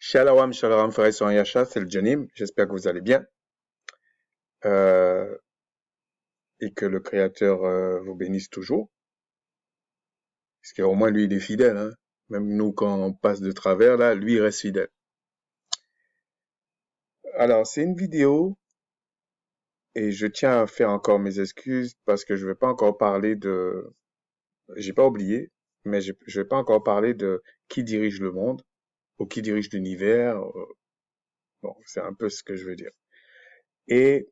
Shalom, shalom, frères et sœurs en Yasha, c'est le Janim. J'espère que vous allez bien euh, et que le Créateur vous bénisse toujours. Parce qu'au moins, lui, il est fidèle. Hein. Même nous, quand on passe de travers, là, lui, il reste fidèle. Alors, c'est une vidéo et je tiens à faire encore mes excuses parce que je vais pas encore parler de... J'ai pas oublié, mais je vais pas encore parler de qui dirige le monde ou qui dirige l'univers. Bon, c'est un peu ce que je veux dire. Et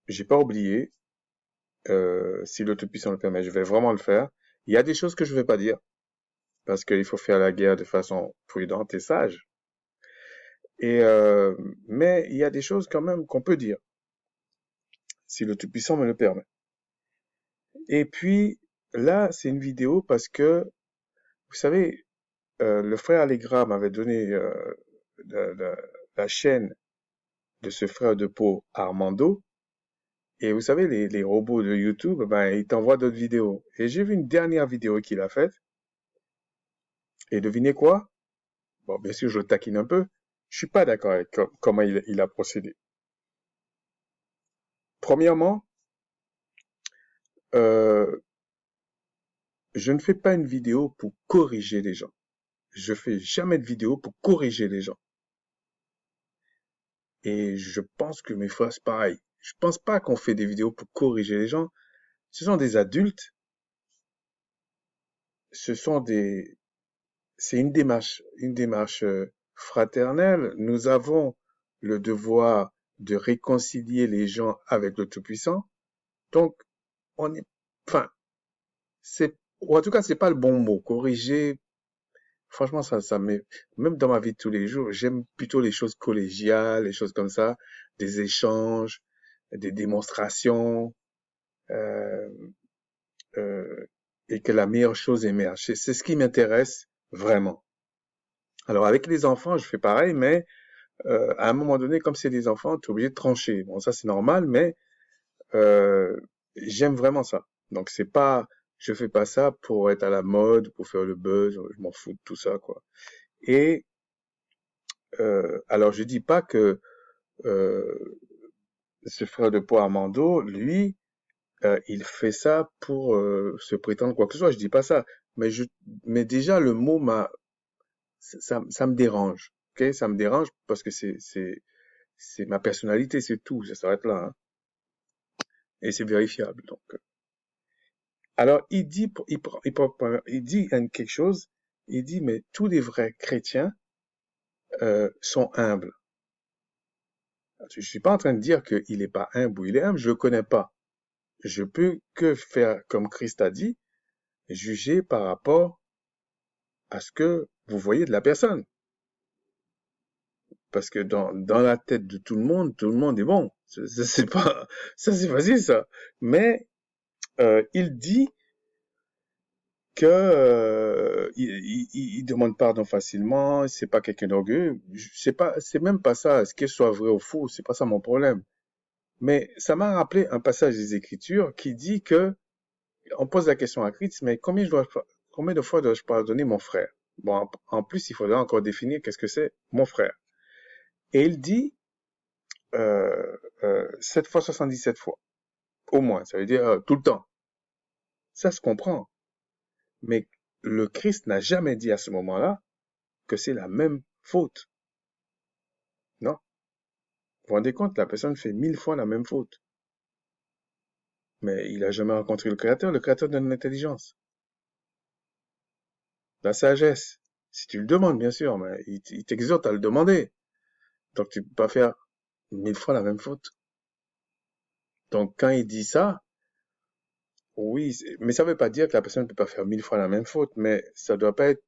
j'ai pas oublié. Si le Tout-Puissant le permet, je vais vraiment le faire. Il y a des choses que je ne vais pas dire, parce qu'il faut faire la guerre de façon prudente et sage. Et mais il y a des choses quand même qu'on peut dire, si le Tout-Puissant me le permet. Et puis, là, c'est une vidéo parce que, vous savez, le frère Allegra m'avait donné la, la- la chaîne de ce frère de peau, Armando. Et vous savez, les robots de YouTube, ben, ils t'envoient d'autres vidéos. Et j'ai vu une dernière vidéo qu'il a faite. Et devinez quoi? Bon, bien sûr, je le taquine un peu. Je suis pas d'accord avec comment il a procédé. Premièrement, euh, je ne fais pas une vidéo pour corriger les gens. Je fais jamais de vidéo pour corriger les gens. Et je pense que mes frères, c'est pareil. Je pense pas qu'on fait des vidéos pour corriger les gens. Ce sont des adultes. Ce sont des, c'est une démarche fraternelle. Nous avons le devoir de réconcilier les gens avec le Tout-Puissant. Donc, on est, enfin, ou en tout cas, c'est pas le bon mot. Corriger, franchement, même dans ma vie de tous les jours, j'aime plutôt les choses collégiales, les choses comme ça, des échanges, des démonstrations, euh, euh, et que la meilleure chose émerge. C'est ce qui m'intéresse vraiment. Alors, avec les enfants, je fais pareil, mais à un moment donné, comme c'est des enfants, tu es obligé de trancher. Bon, ça, c'est normal, mais euh, j'aime vraiment ça. Donc je fais pas ça pour être à la mode, pour faire le buzz, je m'en fous de tout ça, quoi. Et alors je dis pas que euh, ce frère de peau Armando, lui, il fait ça pour se prétendre quoi que ce soit. Je dis pas ça, mais mais déjà le mot ça me dérange. Ok, ça me dérange parce que c'est ma personnalité, c'est tout. Ça s'arrête là, hein. Et c'est vérifiable. Donc. Alors, il dit quelque chose, il dit, mais tous les vrais chrétiens sont humbles. Je suis pas en train de dire qu'il est pas humble ou il est humble, je le connais pas. Je peux que faire comme Christ a dit, juger par rapport à ce que vous voyez de la personne. Parce que dans la tête de tout le monde est bon. C'est pas, ça c'est facile ça. Mais il dit que il demande pardon facilement, c'est pas quelqu'un d'orgueilleux, c'est même pas ça, ce qu'il soit vrai ou faux, c'est pas ça mon problème. Mais ça m'a rappelé un passage des Écritures qui dit que on pose la question à Christ, mais combien de fois dois-je pardonner mon frère? Bon, en plus, il faudra encore définir qu'est-ce que c'est mon frère. Et il dit 7 fois 77 fois, au moins, ça veut dire tout le temps. Ça se comprend. Mais le Christ n'a jamais dit à ce moment-là que c'est la même faute. Non. Vous vous rendez compte, la personne fait 1000 fois la même faute. Mais il a jamais rencontré le Créateur donne l'intelligence, la sagesse. Si tu le demandes, bien sûr, mais il t'exhorte à le demander. Donc tu peux pas faire 1000 fois la même faute. Donc quand il dit ça, oui, mais ça veut pas dire que la personne ne peut pas faire 1000 fois la même faute, mais ça doit pas être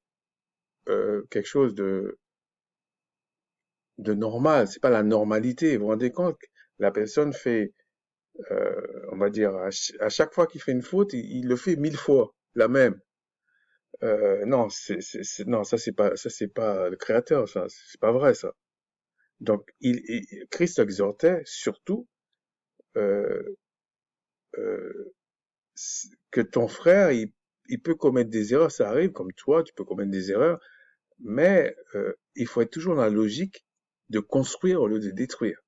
quelque chose de normal. C'est pas la normalité. Vous vous rendez compte? La personne fait, on va dire, à chaque fois qu'il fait une faute, il le fait 1000 fois la même. Non, non, ça c'est pas le créateur, ça, c'est pas vrai, ça. Donc, Christ exhortait surtout, euh, euh, que ton frère, il peut commettre des erreurs, ça arrive, comme toi, tu peux commettre des erreurs, mais il faut être toujours dans la logique de construire au lieu de détruire.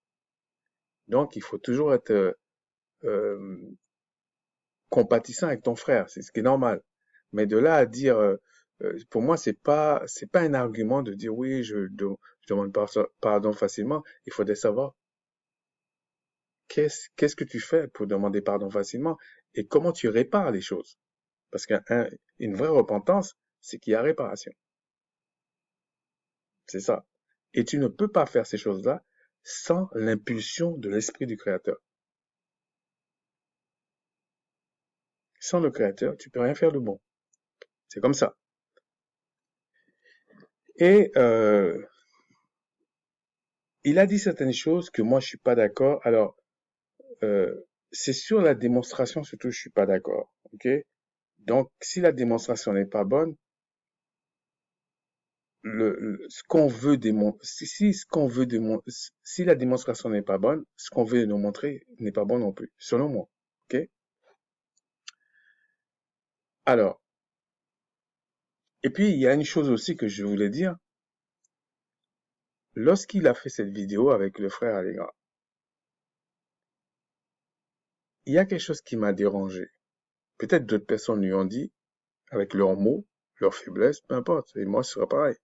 Donc, il faut toujours être compatissant avec ton frère, c'est ce qui est normal. Mais de là à dire, pour moi, c'est pas un argument de dire oui, je demande pardon facilement. Il faudrait savoir qu'est-ce que tu fais pour demander pardon facilement et comment tu répares les choses. Parce qu'une vraie repentance, c'est qu'il y a réparation. C'est ça. Et tu ne peux pas faire ces choses-là sans l'impulsion de l'esprit du Créateur. Sans le Créateur, tu peux rien faire de bon. C'est comme ça. Et il a dit certaines choses que moi je suis pas d'accord. Alors, c'est sur la démonstration surtout je suis pas d'accord. Ok? Donc, si la démonstration n'est pas bonne, ce qu'on veut démontrer, si ce qu'on veut démontrer, si la démonstration n'est pas bonne, ce qu'on veut nous montrer n'est pas bon non plus, selon moi. Ok? Alors, et puis il y a une chose aussi que je voulais dire. Lorsqu'il a fait cette vidéo avec le frère Allegra, il y a quelque chose qui m'a dérangé. Peut-être d'autres personnes lui ont dit, avec leurs mots, leurs faiblesses, peu importe. Et moi, ce sera pareil.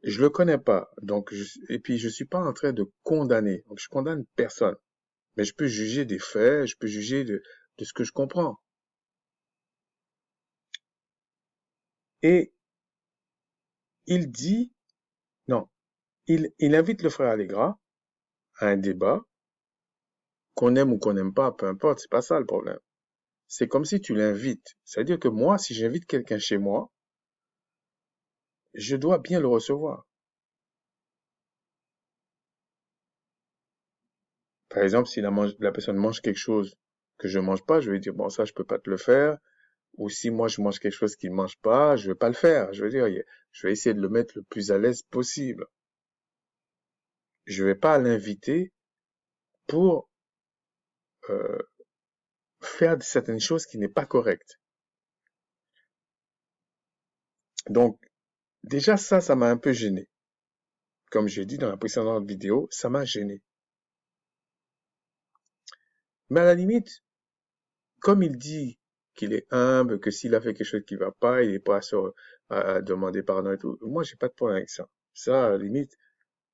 Je le connais pas. Donc, et puis, je suis pas en train de condamner. Donc, je condamne personne. Mais je peux juger des faits, je peux juger de ce que je comprends. Et il dit, non, il invite le frère Allegra à un débat, qu'on aime ou qu'on n'aime pas, peu importe, c'est pas ça le problème. C'est comme si tu l'invites. C'est-à-dire que moi, si j'invite quelqu'un chez moi, je dois bien le recevoir. Par exemple, si la personne mange quelque chose que je mange pas, je vais dire, bon, ça, je peux pas te le faire. Ou si moi, je mange quelque chose qu'il ne mange pas, je vais pas le faire. Je veux dire, je vais essayer de le mettre le plus à l'aise possible. Je vais pas l'inviter pour euh, faire certaines choses qui n'est pas correctes. Donc, déjà, ça m'a un peu gêné. Comme j'ai dit dans la précédente vidéo, ça m'a gêné. Mais à la limite, comme il dit qu'il est humble, que s'il a fait quelque chose qui va pas, il est pas à demander pardon et tout. Moi, j'ai pas de problème avec ça. Ça, à la limite,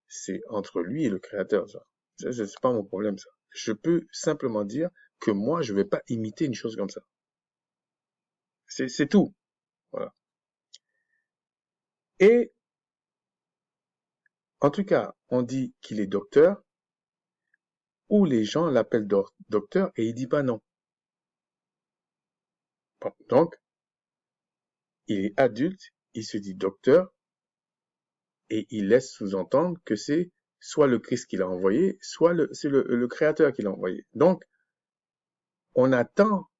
c'est entre lui et le créateur, ça. Ça, c'est pas mon problème, ça. Je peux simplement dire que moi, je vais pas imiter une chose comme ça. C'est tout. Voilà. Et, en tout cas, on dit qu'il est docteur, ou les gens l'appellent docteur, et il dit pas non. Bon, donc, il est adulte, il se dit docteur, et il laisse sous-entendre que c'est soit le Christ qui l'a envoyé, soit c'est le Créateur qui l'a envoyé. Donc, on attend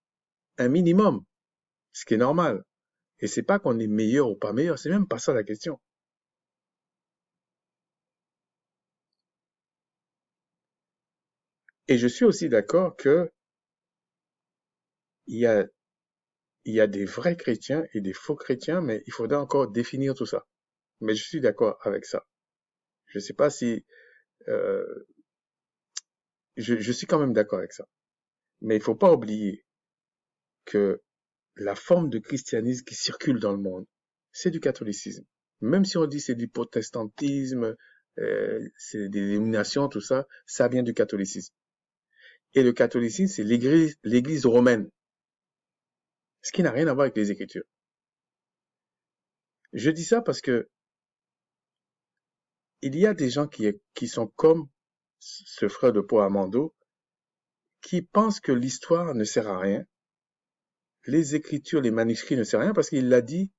un minimum, ce qui est normal. Et c'est pas qu'on est meilleur ou pas meilleur, c'est même pas ça la question. Et je suis aussi d'accord que il y a, il y a des vrais chrétiens et des faux chrétiens, mais il faudrait encore définir tout ça. Mais je suis d'accord avec ça. Je sais pas si, euh, je suis quand même d'accord avec ça. Mais il faut pas oublier que la forme de christianisme qui circule dans le monde, c'est du catholicisme. Même si on dit c'est du protestantisme, c'est des dénominations, tout ça, ça vient du catholicisme. Et le catholicisme, c'est l'église romaine, ce qui n'a rien à voir avec les Écritures. Je dis ça parce que il y a des gens qui sont comme ce frère de Pau Amando, qui pensent que l'histoire ne sert à rien, les Écritures, les manuscrits ne servent à rien, parce qu'il l'a dit,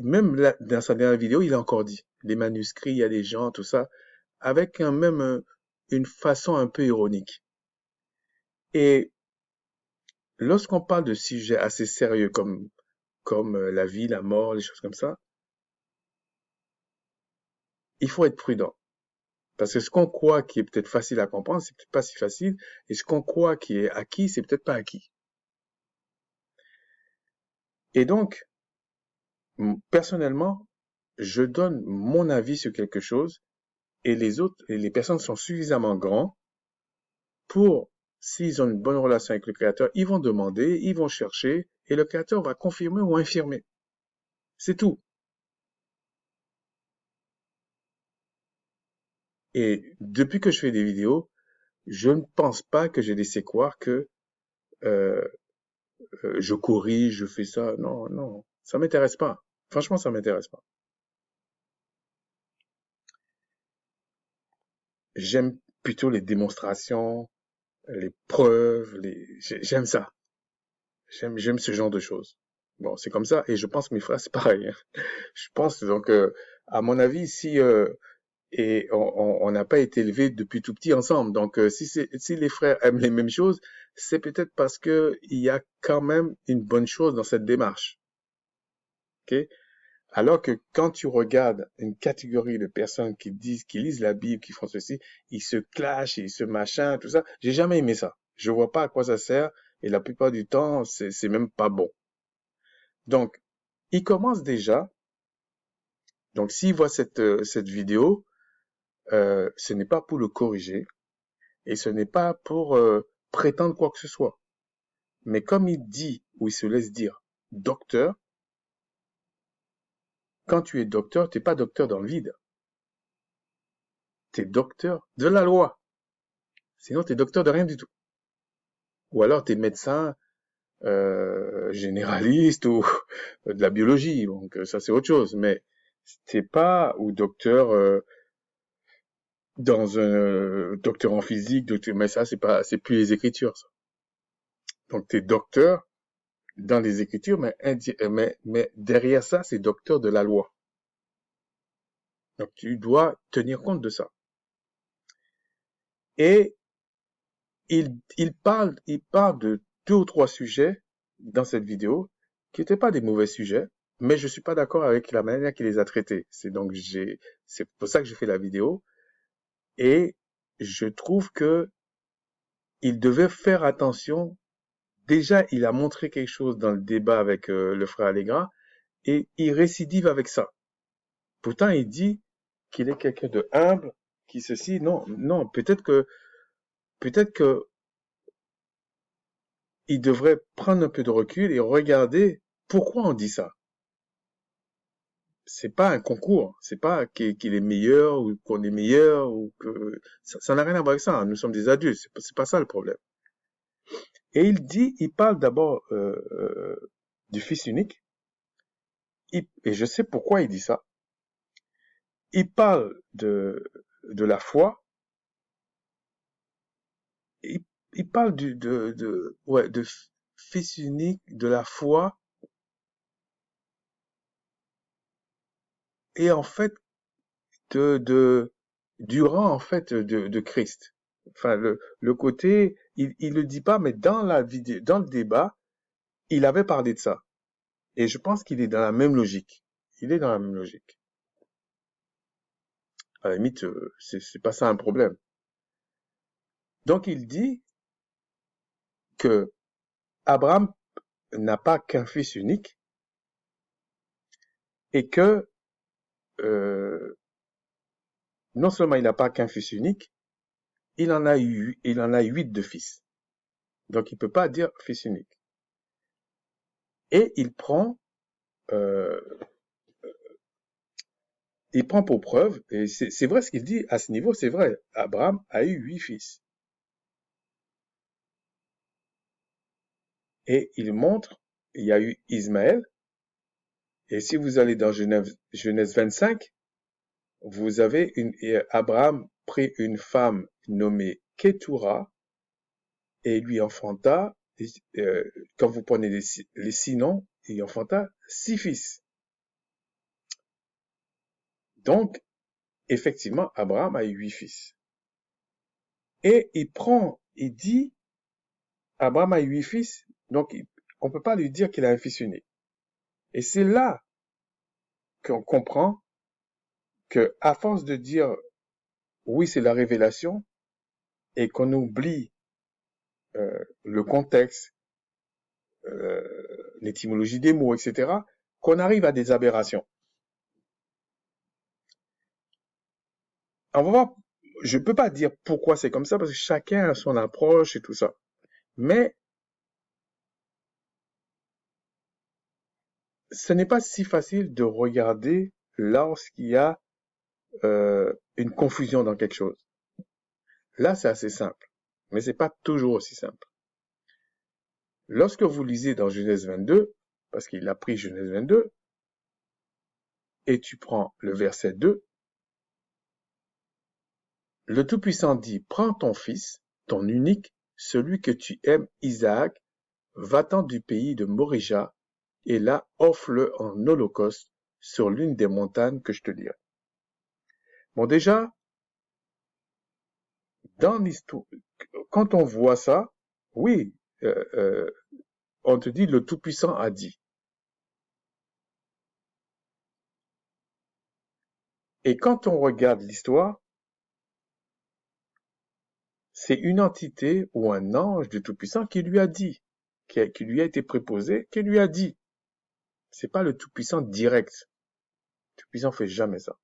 même là, dans sa dernière vidéo, il a encore dit, les manuscrits, il y a des gens, tout ça, avec une façon un peu ironique. Et lorsqu'on parle de sujets assez sérieux comme la vie, la mort, les choses comme ça, il faut être prudent. Parce que ce qu'on croit qui est peut-être facile à comprendre, c'est peut-être pas si facile, et ce qu'on croit qui est acquis, c'est peut-être pas acquis. Et donc, personnellement, je donne mon avis sur quelque chose et les personnes sont suffisamment grands pour, s'ils ont une bonne relation avec le créateur, ils vont demander, ils vont chercher et le créateur va confirmer ou infirmer. C'est tout. Et depuis que je fais des vidéos, je ne pense pas que j'ai laissé croire que euh, je corrige, je fais ça. Non, non, ça m'intéresse pas. Franchement, ça m'intéresse pas. J'aime plutôt les démonstrations, les preuves, j'aime ça. J'aime ce genre de choses. Bon, c'est comme ça. Et je pense que mes frères, c'est pareil, hein. Je pense donc, à mon avis, si et on n'a pas été élevés depuis tout petit ensemble. Donc, si les frères aiment les mêmes choses, c'est peut-être parce que il y a quand même une bonne chose dans cette démarche. Ok? Alors que quand tu regardes une catégorie de personnes qui disent, qui lisent la Bible, qui font ceci, ils se clashent, ils se machin, tout ça. J'ai jamais aimé ça. Je vois pas à quoi ça sert et la plupart du temps, c'est même pas bon. Donc, il commence déjà. Donc, s'il voit cette vidéo, ce n'est pas pour le corriger et ce n'est pas pour prétendre quoi que ce soit. Mais comme il dit ou il se laisse dire docteur, quand tu es docteur, tu n'es pas docteur dans le vide. Tu es docteur de la loi. Sinon, tu es docteur de rien du tout. Ou alors, tu es médecin généraliste ou de la biologie. Donc, ça, c'est autre chose. Mais t'es pas ou docteur dans un docteur en physique, docteur, mais ça, c'est plus les écritures, ça. Donc, tu es docteur dans les écritures, mais derrière ça, c'est docteur de la loi. Donc, tu dois tenir compte de ça. Et il parle de 2 ou 3 sujets dans cette vidéo qui n'étaient pas des mauvais sujets, mais je suis pas d'accord avec la manière qu'il les a traités. C'est pour ça que j'ai fait la vidéo. Et je trouve que il devait faire attention. Déjà, il a montré quelque chose dans le débat avec le frère Allegra et il récidive avec ça. Pourtant, il dit qu'il est quelqu'un de humble, qui ceci. Non, non, peut-être que il devrait prendre un peu de recul et regarder pourquoi on dit ça. C'est pas un concours, c'est pas qu'il est meilleur ou qu'on est meilleur ou que ça n'a rien à voir avec ça, hein. Nous sommes des adultes, c'est pas ça le problème. Et il parle d'abord du Fils unique, et je sais pourquoi il dit ça. Il parle de la foi, il, il parle de Fils unique, de la foi, et en fait du rang en fait de Christ. Enfin, le côté, il le dit pas, mais dans la vidéo, dans le débat, il avait parlé de ça. Et je pense qu'il est dans la même logique. Il est dans la même logique. À la limite, c'est pas ça un problème. Donc il dit que Abraham n'a pas qu'un fils unique et que euh, non seulement il n'a pas qu'un fils unique, il en a 8 de fils. Donc il peut pas dire fils unique. Et euh, il prend pour preuve, et c'est vrai ce qu'il dit à ce niveau, c'est vrai. Abraham a eu 8 fils. Et il montre, il y a eu Ismaël, et si vous allez dans Genèse 25, vous avez Abraham prit une femme nommée Ketura et lui enfanta, quand vous prenez les 6 noms, il enfanta 6 fils. Donc, effectivement, Abraham a eu 8 fils. Et il dit, Abraham a eu 8 fils, donc on peut pas lui dire qu'il a un fils unique. Et c'est là qu'on comprend que, à force de dire oui, c'est la révélation, et qu'on oublie le contexte, l'étymologie des mots, etc., qu'on arrive à des aberrations. On va voir, je peux pas dire pourquoi c'est comme ça, parce que chacun a son approche et tout ça. Mais ce n'est pas si facile de regarder lorsqu'il y a une confusion dans quelque chose. Là, c'est assez simple, mais c'est pas toujours aussi simple. Lorsque vous lisez dans Genèse 22, parce qu'il a pris Genèse 22, et tu prends le verset 2, le Tout-Puissant dit, prends ton fils, ton unique, celui que tu aimes, Isaac, va-t'en du pays de Morija, et là, offre-le en holocauste sur l'une des montagnes que je te dirai. Bon, déjà, dans l'histoire, quand on voit ça, oui, on te dit le Tout-Puissant a dit. Et quand on regarde l'histoire, c'est une entité ou un ange du Tout-Puissant qui lui a dit, qui lui a été préposé, qui lui a dit. C'est pas le Tout-Puissant direct. Le Tout-Puissant fait jamais ça.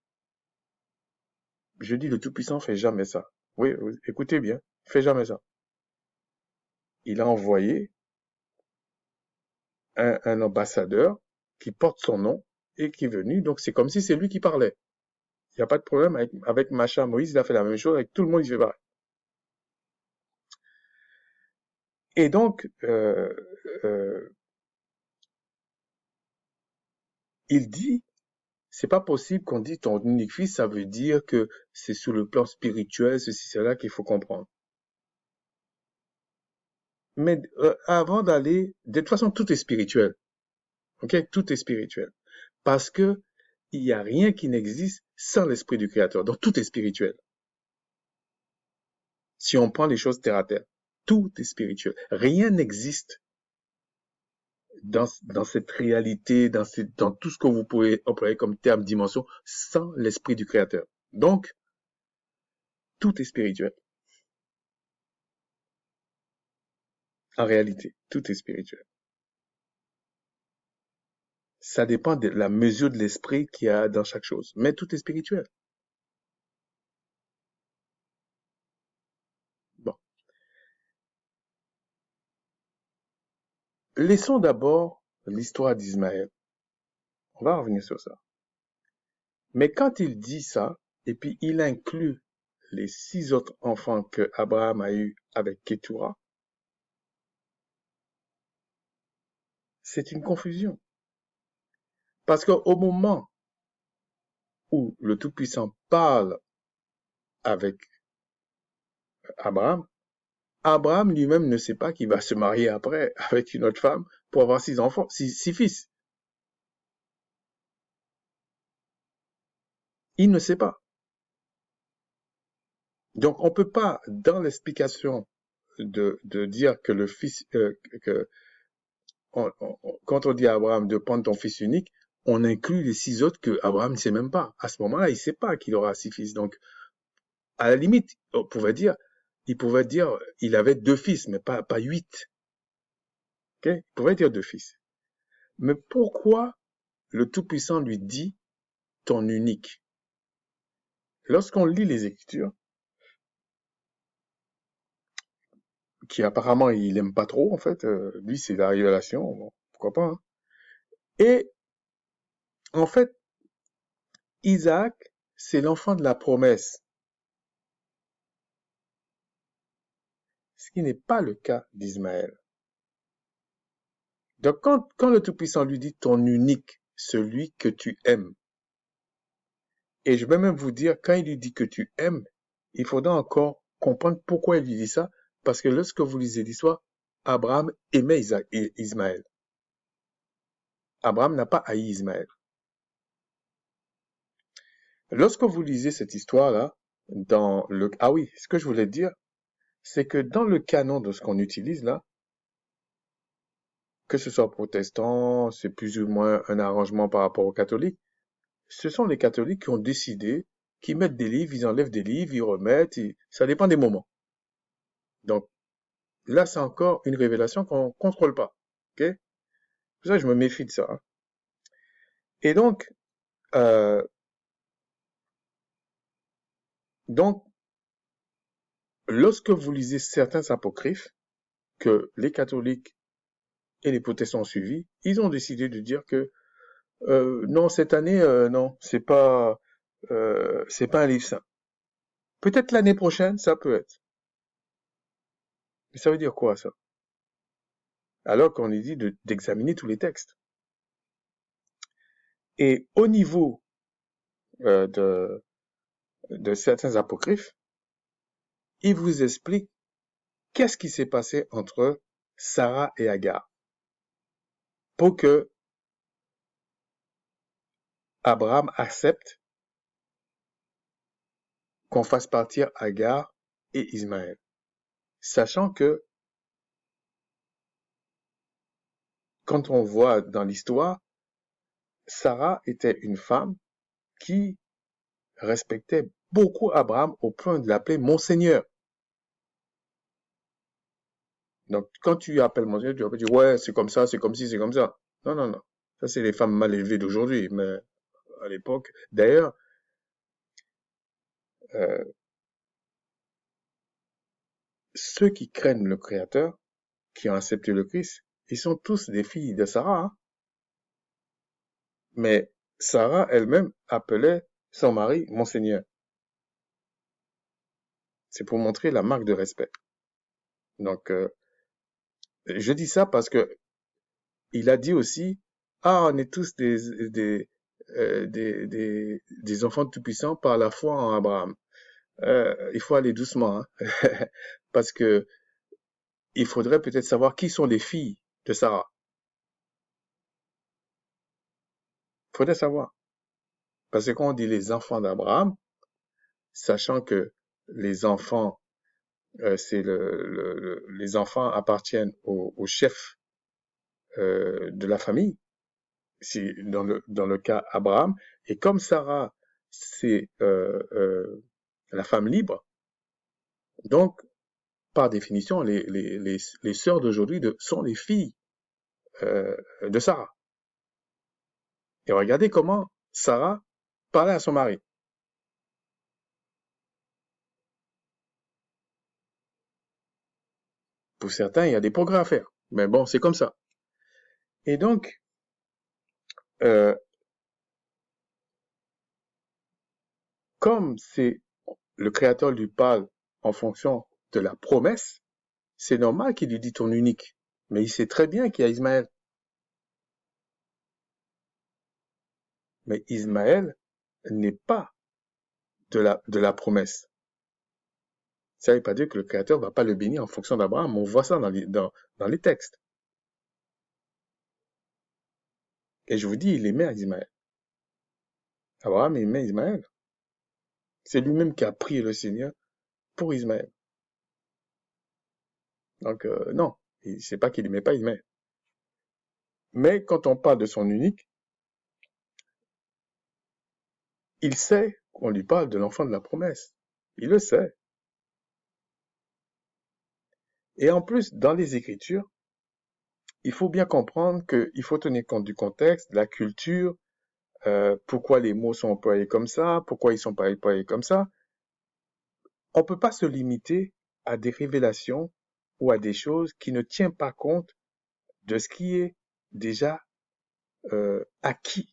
Je dis le Tout-Puissant fait jamais ça. Oui, écoutez bien, il fait jamais ça. Il a envoyé un ambassadeur qui porte son nom et qui est venu. Donc c'est comme si c'est lui qui parlait. Il n'y a pas de problème avec Macha Moïse, il a fait la même chose avec tout le monde, il fait pareil. Et donc, il dit, c'est pas possible qu'on dise ton unique fils, ça veut dire que c'est sur le plan spirituel, ceci, cela qu'il faut comprendre. Mais avant d'aller, de toute façon, tout est spirituel. Ok, tout est spirituel. Parce que il n'y a rien qui n'existe sans l'esprit du Créateur. Donc tout est spirituel. Si on prend les choses terre à terre, tout est spirituel. Rien n'existe dans cette réalité, dans tout ce que vous pouvez employer comme terme, dimension, sans l'esprit du Créateur. Donc, tout est spirituel. En réalité, tout est spirituel. Ça dépend de la mesure de l'esprit qu'il y a dans chaque chose. Mais tout est spirituel. Bon. Laissons d'abord l'histoire d'Ismaël. On va revenir sur ça. Mais quand il dit ça, et puis il inclut les 6 autres enfants que Abraham a eus avec Ketura, c'est une confusion. Parce qu'au moment où le Tout-Puissant parle avec Abraham, Abraham lui-même ne sait pas qu'il va se marier après avec une autre femme pour avoir 6 enfants, 6 fils. Il ne sait pas. Donc on ne peut pas, dans l'explication de dire que le fils, que quand on dit à Abraham de prendre ton fils unique, on inclut les 6 autres que Abraham ne sait même pas. À ce moment-là, il ne sait pas qu'il aura 6 fils. Donc, à la limite, il pouvait dire, il avait 2 fils, mais pas 8. Okay? Il pouvait dire 2 fils. Mais pourquoi le Tout-Puissant lui dit ton unique? Lorsqu'on lit les Écritures, qui apparemment il aime pas trop, en fait, lui c'est la révélation, bon, pourquoi pas, hein? Et en fait, Isaac, c'est l'enfant de la promesse, ce qui n'est pas le cas d'Ismaël. Donc quand le Tout-Puissant lui dit ton unique, celui que tu aimes, et je vais même vous dire, quand il lui dit que tu aimes, il faudra encore comprendre pourquoi il lui dit ça, parce que lorsque vous lisez l'histoire, Abraham aimait Ismaël. Abraham n'a pas haï Ismaël. Lorsque vous lisez cette histoire-là, ah oui, ce que je voulais dire, c'est que dans le canon de ce qu'on utilise là, que ce soit protestant, c'est plus ou moins un arrangement par rapport aux catholiques, ce sont les catholiques qui ont décidé qu'ils mettent des livres, ils enlèvent des livres, ils remettent, ça dépend des moments. Donc là, c'est encore une révélation qu'on ne contrôle pas. Ok? Pour ça, je me méfie de ça. Hein. Et donc, euh, Donc, lorsque vous lisez certains apocryphes que les catholiques et les protestants ont suivis, ils ont décidé de dire que non, cette année, non, c'est pas un livre saint. Peut-être l'année prochaine, ça peut être. Mais ça veut dire quoi, ça? Alors qu'on est dit d'examiner tous les textes. Et au niveau euh, de, de certains apocryphes, ils vous expliquent qu'est-ce qui s'est passé entre Sarah et Agar pour que Abraham accepte qu'on fasse partir Agar et Ismaël. Sachant que quand on voit dans l'histoire, Sarah était une femme qui respectait beaucoup Abraham au point de l'appeler Monseigneur. Donc, quand tu appelles Monseigneur, tu vas pas dire, ouais, c'est comme ça, c'est comme ci, c'est comme ça. Non, non, non. Ça, c'est les femmes mal élevées d'aujourd'hui. Mais à l'époque, d'ailleurs, euh, ceux qui craignent le Créateur, qui ont accepté le Christ, ils sont tous des filles de Sarah. Hein. Mais Sarah elle-même appelait son mari Monseigneur. C'est pour montrer la marque de respect. Donc, je dis ça parce que il a dit aussi, ah, on est tous des enfants tout-puissants par la foi en Abraham. Il faut aller doucement, hein, parce que il faudrait peut-être savoir qui sont les filles de Sarah. Il faudrait savoir. Parce que quand on dit les enfants d'Abraham, sachant que les enfants, les enfants appartiennent au chef de la famille, c'est dans le cas Abraham, et comme Sarah, c'est la femme libre, donc par définition, les sœurs d'aujourd'hui sont les filles de Sarah. Et regardez comment Sarah parlait à son mari. Pour certains, il y a des progrès à faire, mais bon, c'est comme ça. Et donc, euh, comme c'est le Créateur lui parle en fonction de la promesse, c'est normal qu'il lui dit ton unique. Mais il sait très bien qu'il y a Ismaël. Mais Ismaël n'est pas de la promesse. Ça ne veut pas dire que le Créateur ne va pas le bénir en fonction d'Abraham. On voit ça dans les textes. Et je vous dis, il aimait Ismaël. Abraham aimait Ismaël. C'est lui-même qui a prié le Seigneur pour Ismaël. Donc, non, c'est pas qu'il n'aimait pas Ismaël. Mais quand on parle de son unique, il sait qu'on lui parle de l'enfant de la promesse. Il le sait. Et en plus, dans les Écritures, il faut bien comprendre qu'il faut tenir compte du contexte, de la culture, pourquoi les mots sont employés comme ça, pourquoi ils sont pas employés comme ça. On ne peut pas se limiter à des révélations ou à des choses qui ne tiennent pas compte de ce qui est déjà acquis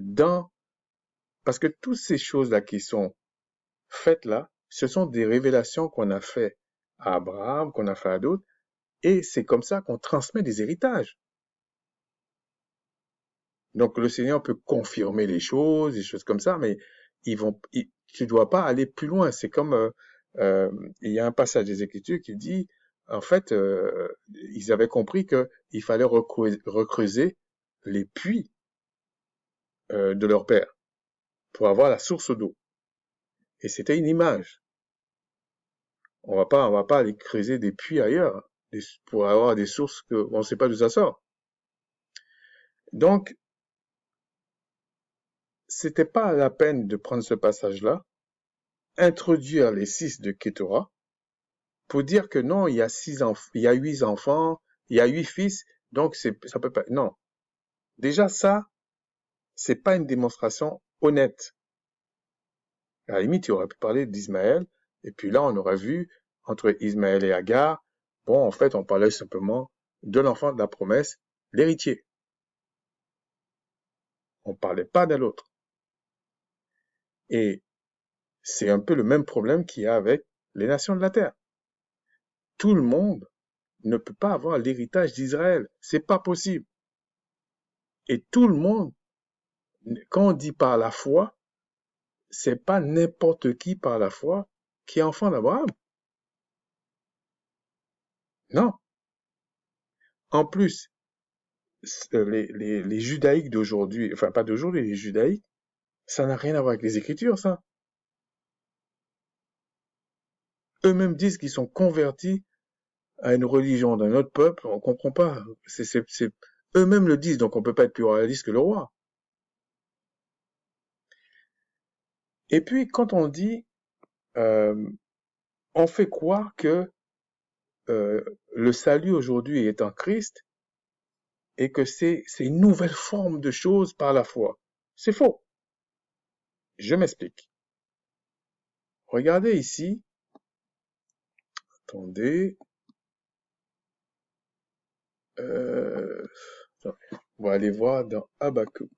dans... Parce que toutes ces choses-là qui sont faites là, ce sont des révélations qu'on a fait à Abraham, qu'on a fait à d'autres, et c'est comme ça qu'on transmet des héritages. Donc le Seigneur peut confirmer les choses, des choses comme ça, mais tu dois pas aller plus loin. C'est comme il y a un passage des Écritures qui dit, en fait, ils avaient compris que il fallait recreuser les puits de leur père pour avoir la source d'eau. Et c'était une image. On va pas aller creuser des puits ailleurs pour avoir des sources qu'on ne sait pas d'où ça sort. Donc, c'était pas la peine de prendre ce passage-là, introduire les 6 de Ketora, pour dire que non, il y a 8 enfants, il y a 8 fils, donc ça peut pas, non. Déjà, ça, c'est pas une démonstration honnête. À la limite, il aurait pu parler d'Ismaël, et puis là, on aurait vu, entre Ismaël et Agar, bon, en fait, on parlait simplement de l'enfant de la promesse, l'héritier. On ne parlait pas de l'autre. Et c'est un peu le même problème qu'il y a avec les nations de la terre. Tout le monde ne peut pas avoir l'héritage d'Israël. C'est pas possible. Et tout le monde, quand on dit par la foi, c'est pas n'importe qui par la foi qui est enfant d'Abraham. Non. En plus, les judaïques d'aujourd'hui, enfin pas d'aujourd'hui, les judaïques, ça n'a rien à voir avec les Écritures, ça. Eux-mêmes disent qu'ils sont convertis à une religion d'un autre peuple, on comprend pas. Eux-mêmes le disent, donc on peut pas être plus réaliste que le roi. Et puis, quand on dit, euh, on fait croire que le salut aujourd'hui est en Christ et que c'est une nouvelle forme de choses par la foi. C'est faux. Je m'explique. Regardez ici. Attendez. Euh, on va aller voir dans Habakkuk.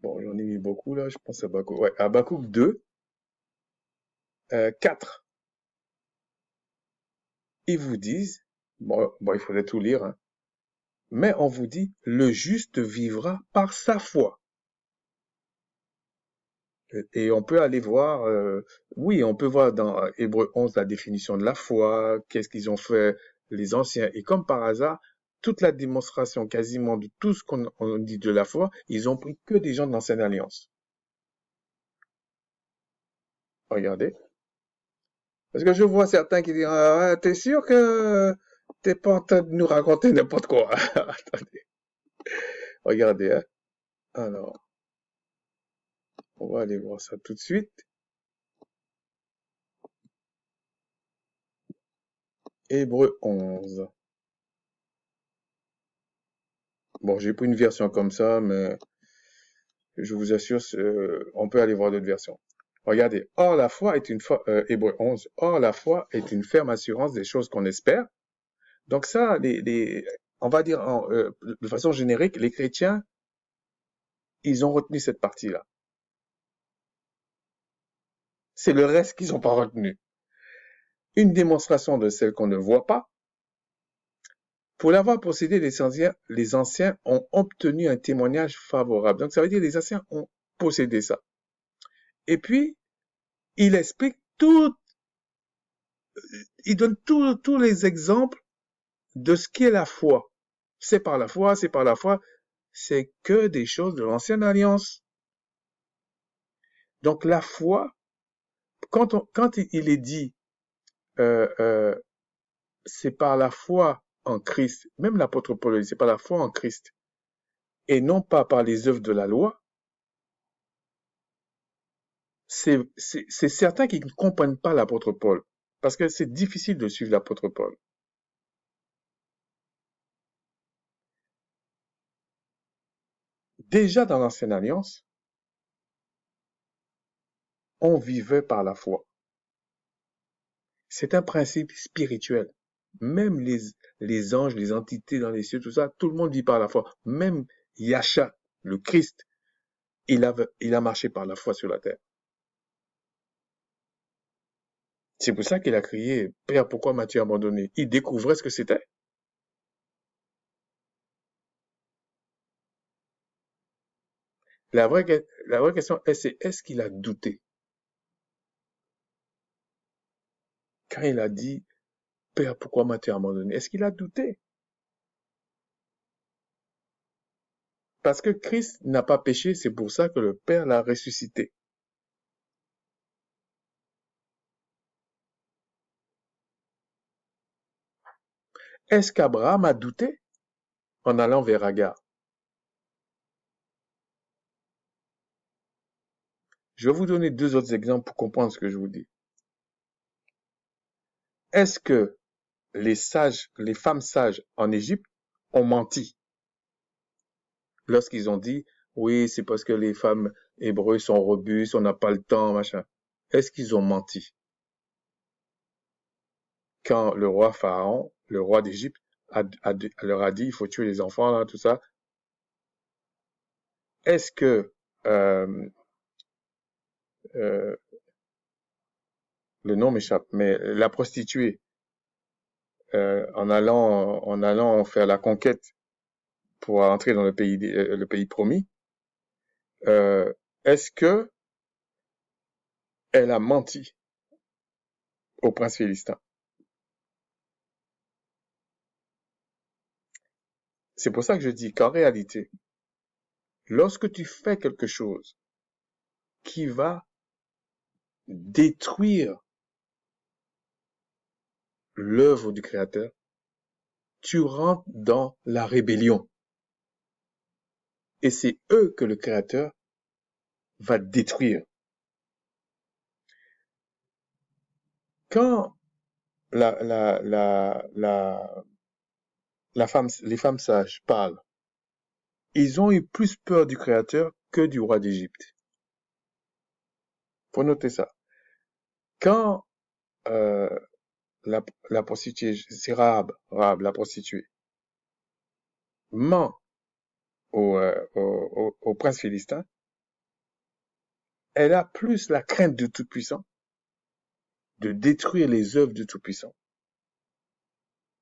Bon, j'en ai mis beaucoup là, je pense à Habakkuk. Ouais, Habakkuk 2, 4. Ils vous disent, bon, il faudrait tout lire, hein, mais on vous dit, le juste vivra par sa foi. Et on peut aller voir, oui, on peut voir dans Hébreux 11 la définition de la foi, qu'est-ce qu'ils ont fait les anciens. Et comme par hasard, toute la démonstration quasiment de tout ce qu'on dit de la foi, ils ont pris que des gens de l'Ancienne Alliance. Regardez. Parce que je vois certains qui disent, ah, t'es sûr que t'es pas en train de nous raconter n'importe quoi. Attendez. Regardez, hein. Alors, on va aller voir ça tout de suite. Hébreux 11. Bon, j'ai pris une version comme ça, mais je vous assure, on peut aller voir d'autres versions. Regardez, or la foi est une Hébreux 11, or la foi est une ferme assurance des choses qu'on espère. Donc ça, on va dire de façon générique, les chrétiens, ils ont retenu cette partie-là. C'est le reste qu'ils n'ont pas retenu. Une démonstration de celle qu'on ne voit pas. Pour l'avoir possédé, les anciens ont obtenu un témoignage favorable. Donc ça veut dire que les anciens ont possédé ça. Et puis, il explique il donne tous les exemples de ce qu'est la foi. C'est par la foi, c'est par la foi. C'est que des choses de l'ancienne alliance. Donc la foi, quand il est dit, euh, euh, c'est par la foi en Christ, même l'apôtre Paul dit, c'est par la foi en Christ, et non pas par les œuvres de la loi, c'est certain qu'ils ne comprennent pas l'apôtre Paul, parce que c'est difficile de suivre l'apôtre Paul. Déjà dans l'ancienne alliance, on vivait par la foi. C'est un principe spirituel. Même les anges, les entités dans les cieux, tout ça, tout le monde vit par la foi. Même Yahshua, le Christ, il a marché par la foi sur la terre. C'est pour ça qu'il a crié, Père, pourquoi m'as-tu abandonné? Il découvrait ce que c'était. La vraie question, c'est est-ce qu'il a douté? Quand il a dit, Père, pourquoi m'as-tu abandonné? Est-ce qu'il a douté? Parce que Christ n'a pas péché, c'est pour ça que le Père l'a ressuscité. Est-ce qu'Abraham a douté en allant vers Agar? Je vais vous donner deux autres exemples pour comprendre ce que je vous dis. Est-ce que les femmes sages en Égypte ont menti lorsqu'ils ont dit, oui, c'est parce que les femmes Hébreux sont robustes, on n'a pas le temps, machin. Est-ce qu'ils ont menti? Quand le roi Pharaon, le roi d'Égypte, leur a dit, il faut tuer les enfants, là, tout ça. Est-ce que euh, euh, le nom m'échappe, mais la prostituée, en allant faire la conquête pour entrer dans le pays promis, euh, est-ce que elle a menti au prince philistin? C'est pour ça que je dis qu'en réalité, lorsque tu fais quelque chose qui va détruire l'œuvre du Créateur, tu rentres dans la rébellion. Et c'est eux que le Créateur va détruire. Quand les femmes sages parlent, ils ont eu plus peur du Créateur que du roi d'Égypte. Faut noter ça. Quand euh, la prostituée, c'est Rahab, la prostituée, ment au prince philistin, elle a plus la crainte de Tout-Puissant, de détruire les œuvres du Tout-Puissant,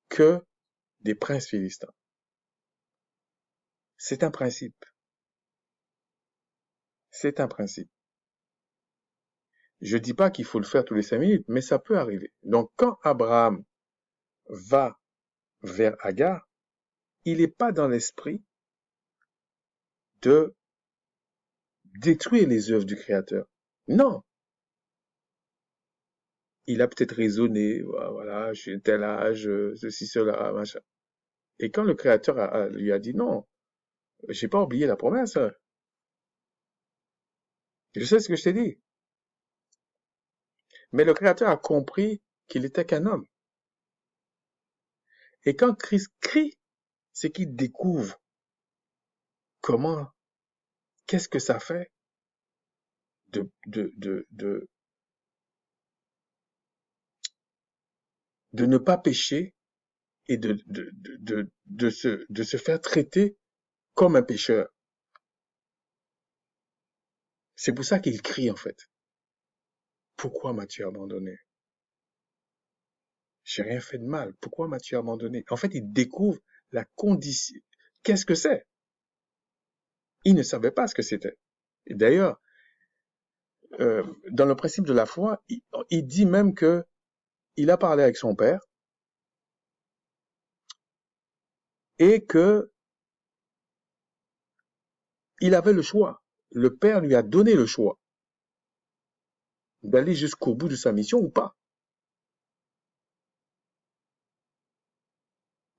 que des princes philistins. C'est un principe. C'est un principe. Je dis pas qu'il faut le faire tous les 5 minutes, mais ça peut arriver. Donc, quand Abraham va vers Agar, il n'est pas dans l'esprit de détruire les œuvres du Créateur. Non. Il a peut-être raisonné, voilà, je suis un tel âge, ceci, cela, machin. Et quand le Créateur lui a dit non, j'ai pas oublié la promesse, hein. Je sais ce que je t'ai dit. Mais le Créateur a compris qu'il était qu'un homme. Et quand Christ crie, c'est qu'il découvre comment, qu'est-ce que ça fait de, de, de, de, de ne pas pécher et de se faire traiter comme un pécheur. C'est pour ça qu'il crie en fait. Pourquoi m'as-tu abandonné? J'ai rien fait de mal. Pourquoi m'as-tu abandonné? En fait, il découvre la condition. Qu'est-ce que c'est? Il ne savait pas ce que c'était. Et d'ailleurs, dans le principe de la foi, il dit même que il a parlé avec son père et que il avait le choix. Le père lui a donné le choix d'aller jusqu'au bout de sa mission ou pas.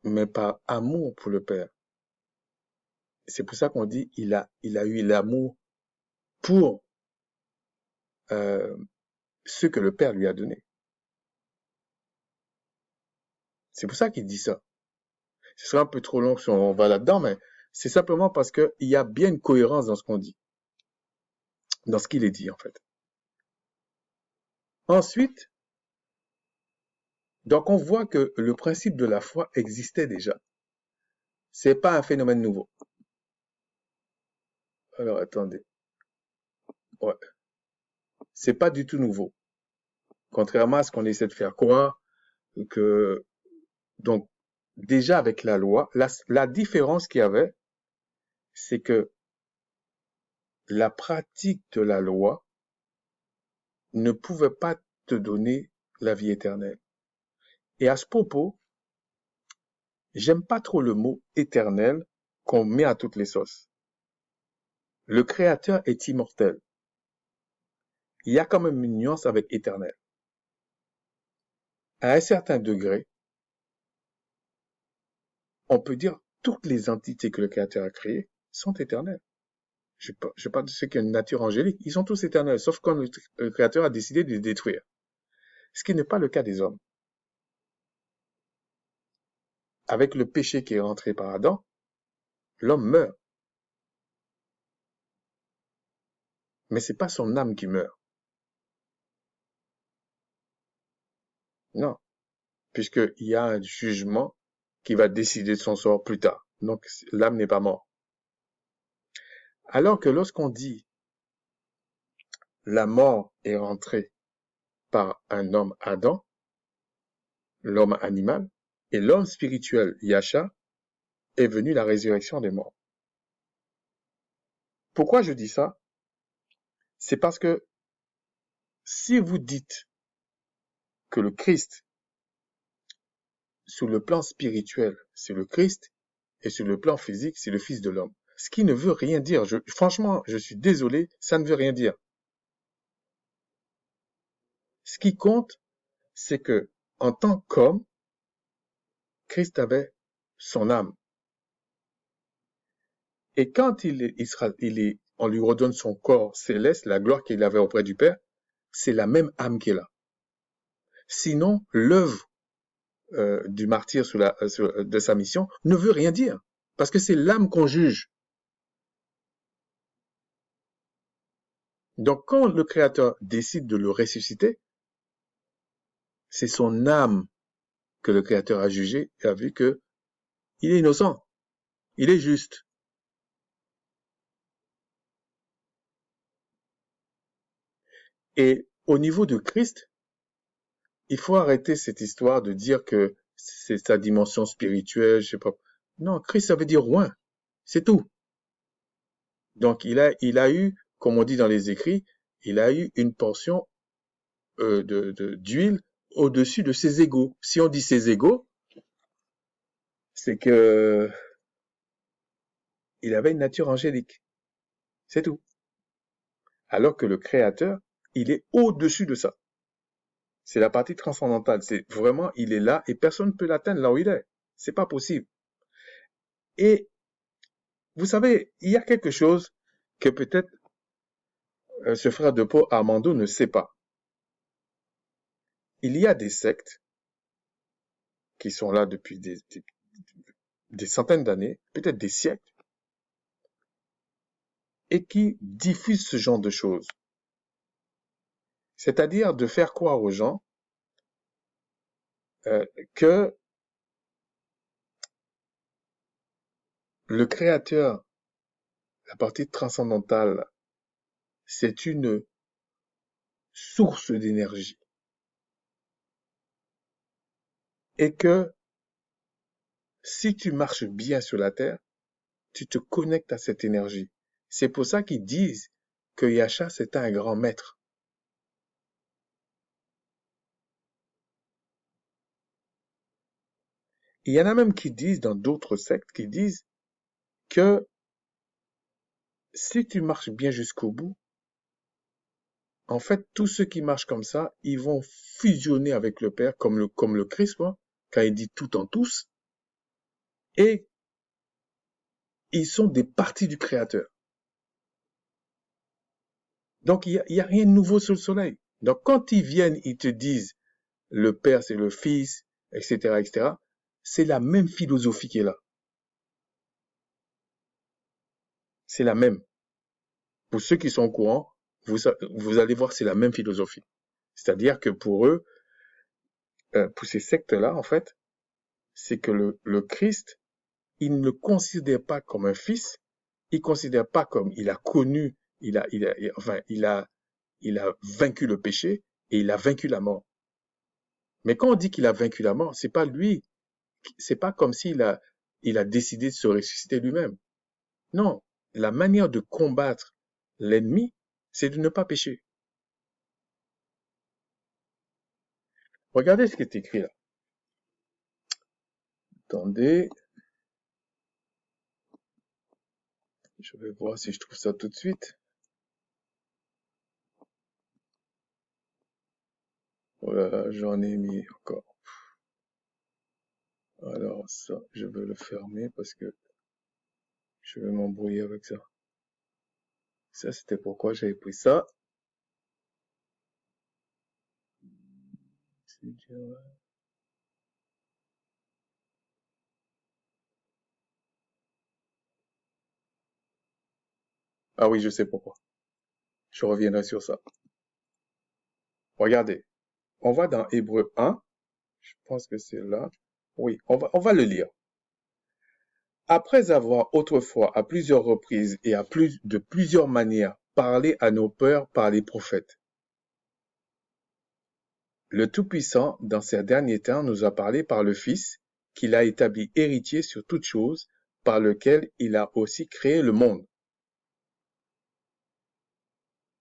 Mais par amour pour le père. C'est pour ça qu'on dit il a eu l'amour pour euh, ce que le père lui a donné. C'est pour ça qu'il dit ça. Ce serait un peu trop long si on va là-dedans, mais c'est simplement parce qu'il y a bien une cohérence dans ce qu'on dit, dans ce qu'il est dit en fait. Ensuite, donc on voit que le principe de la foi existait déjà. C'est pas un phénomène nouveau. Alors attendez, ouais, c'est pas du tout nouveau. Contrairement à ce qu'on essaie de faire croire, que donc déjà avec la loi, la différence qu'il y avait, c'est que la pratique de la loi ne pouvait pas te donner la vie éternelle. Et à ce propos, j'aime pas trop le mot éternel qu'on met à toutes les sauces. Le Créateur est immortel. Il y a quand même une nuance avec éternel. À un certain degré, on peut dire toutes les entités que le Créateur a créées sont éternelles. Je parle de ceux qui ont une nature angélique. Ils sont tous éternels, sauf quand le Créateur a décidé de les détruire. Ce qui n'est pas le cas des hommes. Avec le péché qui est rentré par Adam, l'homme meurt. Mais c'est pas son âme qui meurt. Non, puisqu'il y a un jugement qui va décider de son sort plus tard. Donc, l'âme n'est pas morte. Alors que lorsqu'on dit la mort est rentrée par un homme Adam, l'homme animal, et l'homme spirituel Yasha, est venu la résurrection des morts. Pourquoi je dis ça? C'est parce que si vous dites que le Christ, sur le plan spirituel, c'est le Christ, et sur le plan physique, c'est le Fils de l'homme. Ce qui ne veut rien dire. Franchement, je suis désolé, ça ne veut rien dire. Ce qui compte, c'est que, en tant qu'homme, Christ avait son âme. Et quand on lui redonne son corps céleste, la gloire qu'il avait auprès du Père, c'est la même âme qui est là. Sinon, l'œuvre du martyr de sa mission ne veut rien dire. Parce que c'est l'âme qu'on juge. Donc, quand le Créateur décide de le ressusciter, c'est son âme que le Créateur a jugé et a vu que il est innocent, il est juste. Et au niveau de Christ, il faut arrêter cette histoire de dire que c'est sa dimension spirituelle, je sais pas. Non, Christ, ça veut dire roi. C'est tout. Donc, il a eu, comme on dit dans les écrits, il a eu une portion d'huile au-dessus de ses égaux. Si on dit ses égaux, c'est que il avait une nature angélique. C'est tout. Alors que le Créateur, il est au-dessus de ça. C'est la partie transcendantale. C'est vraiment, il est là et personne ne peut l'atteindre là où il est. C'est pas possible. Et vous savez, il y a quelque chose que peut-être ce frère de Pau, Armando, ne sait pas. Il y a des sectes qui sont là depuis des centaines d'années, peut-être des siècles, et qui diffusent ce genre de choses. C'est-à-dire de faire croire aux gens que le Créateur, la partie transcendantale, c'est une source d'énergie. Et que si tu marches bien sur la Terre, tu te connectes à cette énergie. C'est pour ça qu'ils disent que Yasha, c'était un grand maître. Il y en a même qui disent, dans d'autres sectes, qui disent que si tu marches bien jusqu'au bout, en fait, tous ceux qui marchent comme ça, ils vont fusionner avec le Père, comme le Christ, quoi, quand il dit tout en tous, et ils sont des parties du Créateur. Donc, il y a rien de nouveau sous le soleil. Donc, quand ils viennent, ils te disent, le Père, c'est le Fils, etc., etc., c'est la même philosophie qui est là. C'est la même. Pour ceux qui sont au courant, vous allez voir, c'est la même philosophie. C'est-à-dire que pour eux, pour ces sectes-là, en fait, c'est que le Christ, il ne le considère pas comme un fils, il considère pas comme il a connu, il a vaincu le péché et il a vaincu la mort. Mais quand on dit qu'il a vaincu la mort, c'est pas lui, c'est pas comme il a décidé de se ressusciter lui-même. Non, la manière de combattre l'ennemi, c'est de ne pas pécher. Regardez ce qui est écrit là. Attendez, je vais voir si je trouve ça tout de suite. Oh là là, j'en ai mis encore. Alors ça, je vais le fermer parce que je vais m'embrouiller avec ça. Ça, c'était pourquoi j'avais pris ça. Ah oui, je sais pourquoi. Je reviendrai sur ça. Regardez, on va dans Hébreux 1. Je pense que c'est là. Oui, on va le lire. Après avoir autrefois à plusieurs reprises et de plusieurs manières parlé à nos pères par les prophètes, le Tout-Puissant, dans ces derniers temps, nous a parlé par le Fils, qu'il a établi héritier sur toutes choses, par lequel il a aussi créé le monde.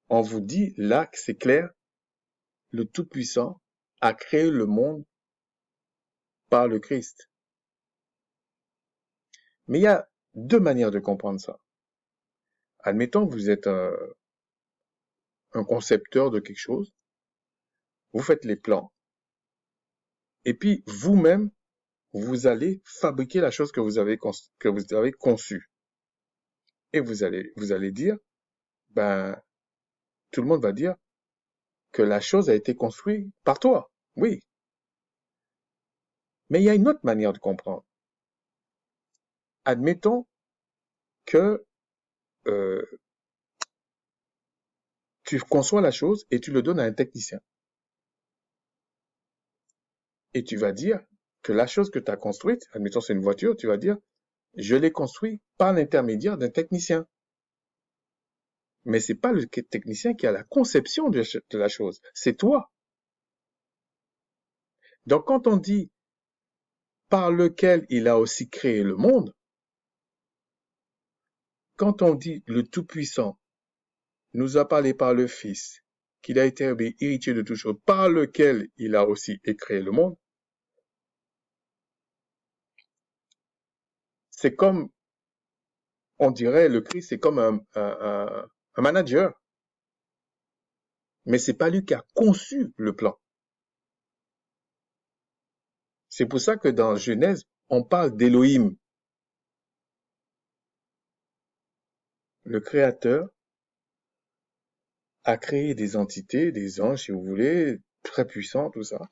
On vous dit là que c'est clair, le Tout-Puissant a créé le monde par le Christ. Mais il y a deux manières de comprendre ça. Admettons que vous êtes un concepteur de quelque chose, vous faites les plans, et puis vous-même, vous allez fabriquer la chose que vous avez conçue. Et vous allez dire, ben, tout le monde va dire que la chose a été construite par toi. Oui. Mais il y a une autre manière de comprendre. Admettons que tu conçois la chose et tu le donnes à un technicien. Et tu vas dire que la chose que tu as construite, admettons c'est une voiture, tu vas dire, je l'ai construite par l'intermédiaire d'un technicien. Mais c'est pas le technicien qui a la conception de la chose, c'est toi. Donc quand on dit par lequel il a aussi créé le monde, quand on dit le Tout-Puissant nous a parlé par le Fils, qu'il a été héritier de toutes choses, par lequel il a aussi créé le monde, c'est comme, on dirait, le Christ, c'est comme un manager. Mais c'est pas lui qui a conçu le plan. C'est pour ça que dans Genèse, on parle d'Élohim. Le Créateur a créé des entités, des anges, si vous voulez, très puissants, tout ça.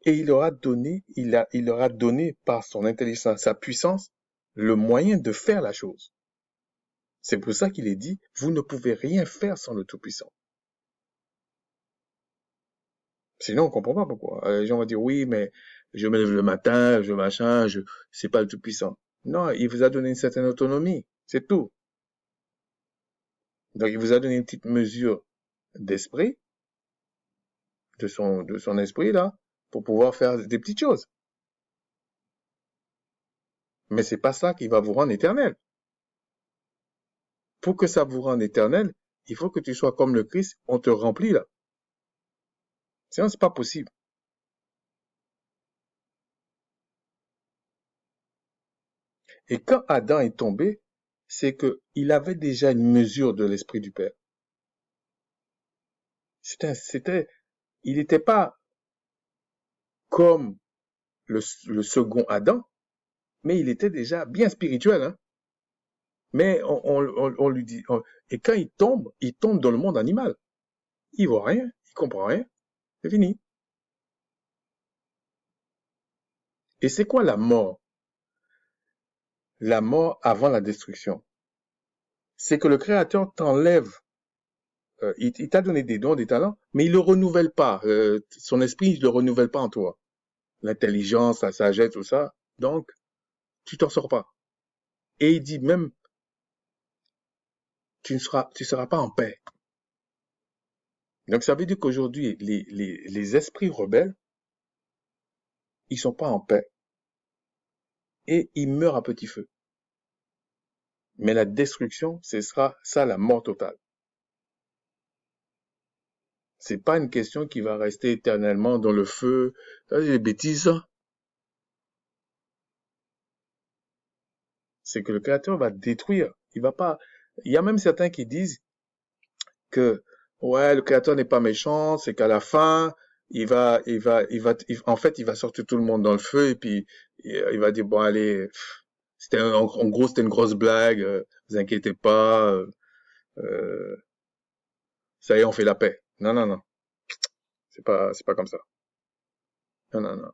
Et il leur a donné par son intelligence, sa puissance, le moyen de faire la chose. C'est pour ça qu'il est dit, vous ne pouvez rien faire sans le Tout-Puissant. Sinon, on comprend pas pourquoi. Les gens vont dire, oui, mais je me lève le matin, c'est pas le Tout-Puissant. Non, il vous a donné une certaine autonomie. C'est tout. Donc, il vous a donné une petite mesure d'esprit, de son esprit, là, pour pouvoir faire des petites choses. Mais c'est pas ça qui va vous rendre éternel. Pour que ça vous rende éternel, il faut que tu sois comme le Christ, on te remplit, là. Sinon, c'est pas possible. Et quand Adam est tombé, c'est que il avait déjà une mesure de l'esprit du Père. Il n'était pas comme le second Adam, mais il était déjà bien spirituel, hein. Mais on lui dit, et quand il tombe dans le monde animal. Il voit rien, il comprend rien, c'est fini. Et c'est quoi la mort? La mort avant la destruction. C'est que le Créateur t'enlève, il t'a donné des dons, des talents, mais il le renouvelle pas. Son esprit, il le renouvelle pas en toi. L'intelligence, la sagesse, tout ça. Donc, tu t'en sors pas. Et il dit même, tu seras pas en paix. Donc, ça veut dire qu'aujourd'hui, les esprits rebelles, ils sont pas en paix. Et ils meurent à petit feu. Mais la destruction, ce sera ça la mort totale. C'est pas une question qui va rester éternellement dans le feu. Ça, c'est des bêtises, ça. C'est que le Créateur va détruire. Il va pas. Il y a même certains qui disent que ouais, le Créateur n'est pas méchant, c'est qu'à la fin, en fait, il va sortir tout le monde dans le feu et puis il va dire bon allez, en gros c'était une grosse blague, vous inquiétez pas, euh, ça y est, on fait la paix. Non, non, non, c'est pas comme ça. Non, non, non.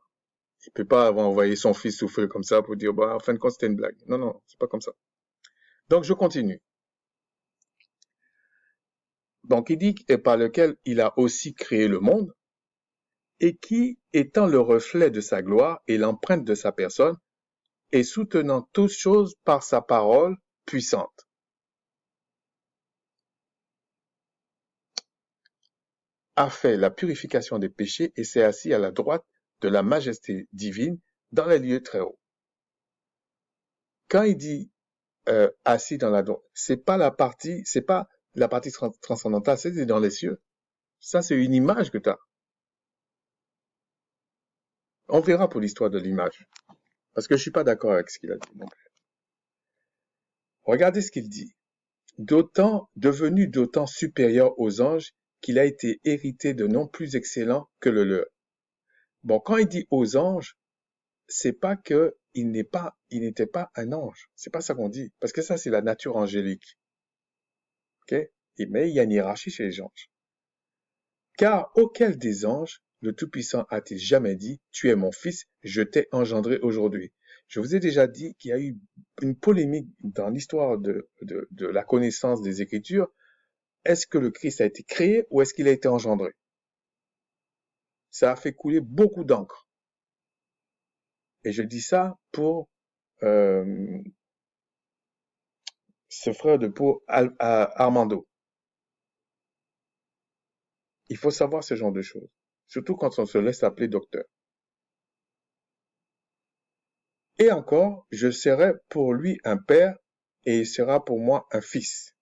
Il peut pas avoir envoyé son fils souffrir comme ça pour dire bah en fin de compte c'était une blague. Non, non, c'est pas comme ça. Donc je continue. Donc il dit, et par lequel il a aussi créé le monde, et qui, étant le reflet de sa gloire et l'empreinte de sa personne, et soutenant toutes choses par sa parole puissante, a fait la purification des péchés et s'est assis à la droite de la majesté divine dans les lieux très hauts. Quand il dit assis dans la droite, c'est pas la partie transcendantale, c'est dans les cieux. Ça, c'est une image que tu as. On verra pour l'histoire de l'image. Parce que je suis pas d'accord avec ce qu'il a dit non plus. Regardez ce qu'il dit. Devenu d'autant supérieur aux anges qu'il a été hérité de noms plus excellents que le leur. Bon, quand il dit aux anges, c'est pas que il n'était pas un ange. C'est pas ça qu'on dit. Parce que ça, c'est la nature angélique. Ok? Mais il y a une hiérarchie chez les anges. Car auquel des anges le Tout-Puissant a-t-il jamais dit, tu es mon fils, je t'ai engendré aujourd'hui. Je vous ai déjà dit qu'il y a eu une polémique dans l'histoire de la connaissance des Écritures. Est-ce que le Christ a été créé ou est-ce qu'il a été engendré? Ça a fait couler beaucoup d'encre. Et je dis ça pour ce frère de peau Armando. Il faut savoir ce genre de choses. Surtout quand on se laisse appeler docteur. Et encore, je serai pour lui un père et il sera pour moi un fils.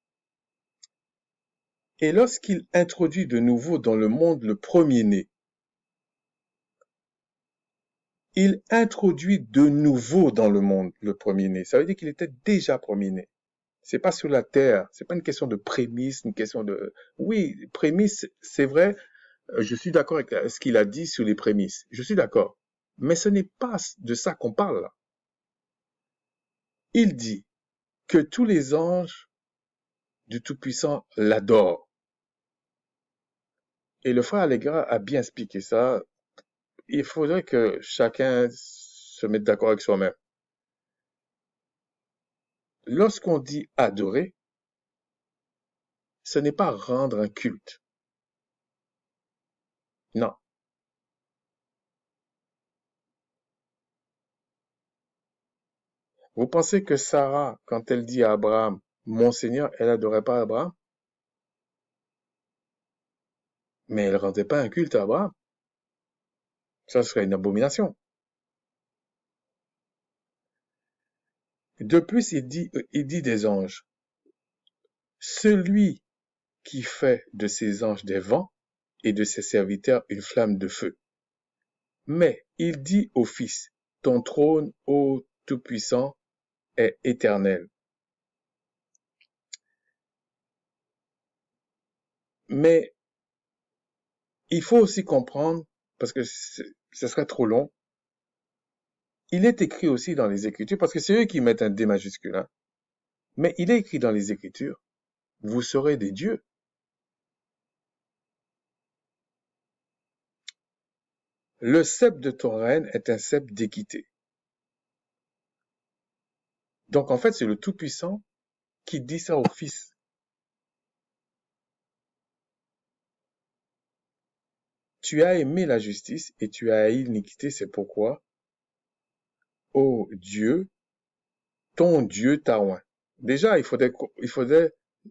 Et lorsqu'il introduit de nouveau dans le monde le premier-né, il introduit de nouveau dans le monde le premier-né. Ça veut dire qu'il était déjà premier-né. C'est pas sur la terre, c'est pas une question de prémisse, une question de... Oui, prémisse, c'est vrai, je suis d'accord avec ce qu'il a dit sur les prémices. Je suis d'accord. Mais ce n'est pas de ça qu'on parle là. Il dit que tous les anges du Tout-Puissant l'adorent. Et le frère Allegra a bien expliqué ça. Il faudrait que chacun se mette d'accord avec soi-même. Lorsqu'on dit adorer, ce n'est pas rendre un culte. Non. Vous pensez que Sarah, quand elle dit à Abraham, mon Seigneur, elle adorait pas Abraham? Mais elle rendait pas un culte à Abraham. Ça serait une abomination. De plus, il dit des anges. Celui qui fait de ses anges des vents et de ses serviteurs une flamme de feu. Mais il dit au Fils, ton trône, ô Tout-Puissant, est éternel. Mais il faut aussi comprendre, parce que ce serait trop long, il est écrit aussi dans les Écritures, parce que c'est eux qui mettent un D majuscule, hein, mais il est écrit dans les Écritures, vous serez des dieux. Le sceptre de ton règne est un sceptre d'équité. Donc en fait, c'est le Tout-Puissant qui dit ça au Fils. Tu as aimé la justice et tu as haï l'iniquité, c'est pourquoi, ô Dieu, ton Dieu t'a oint. Déjà, il faudrait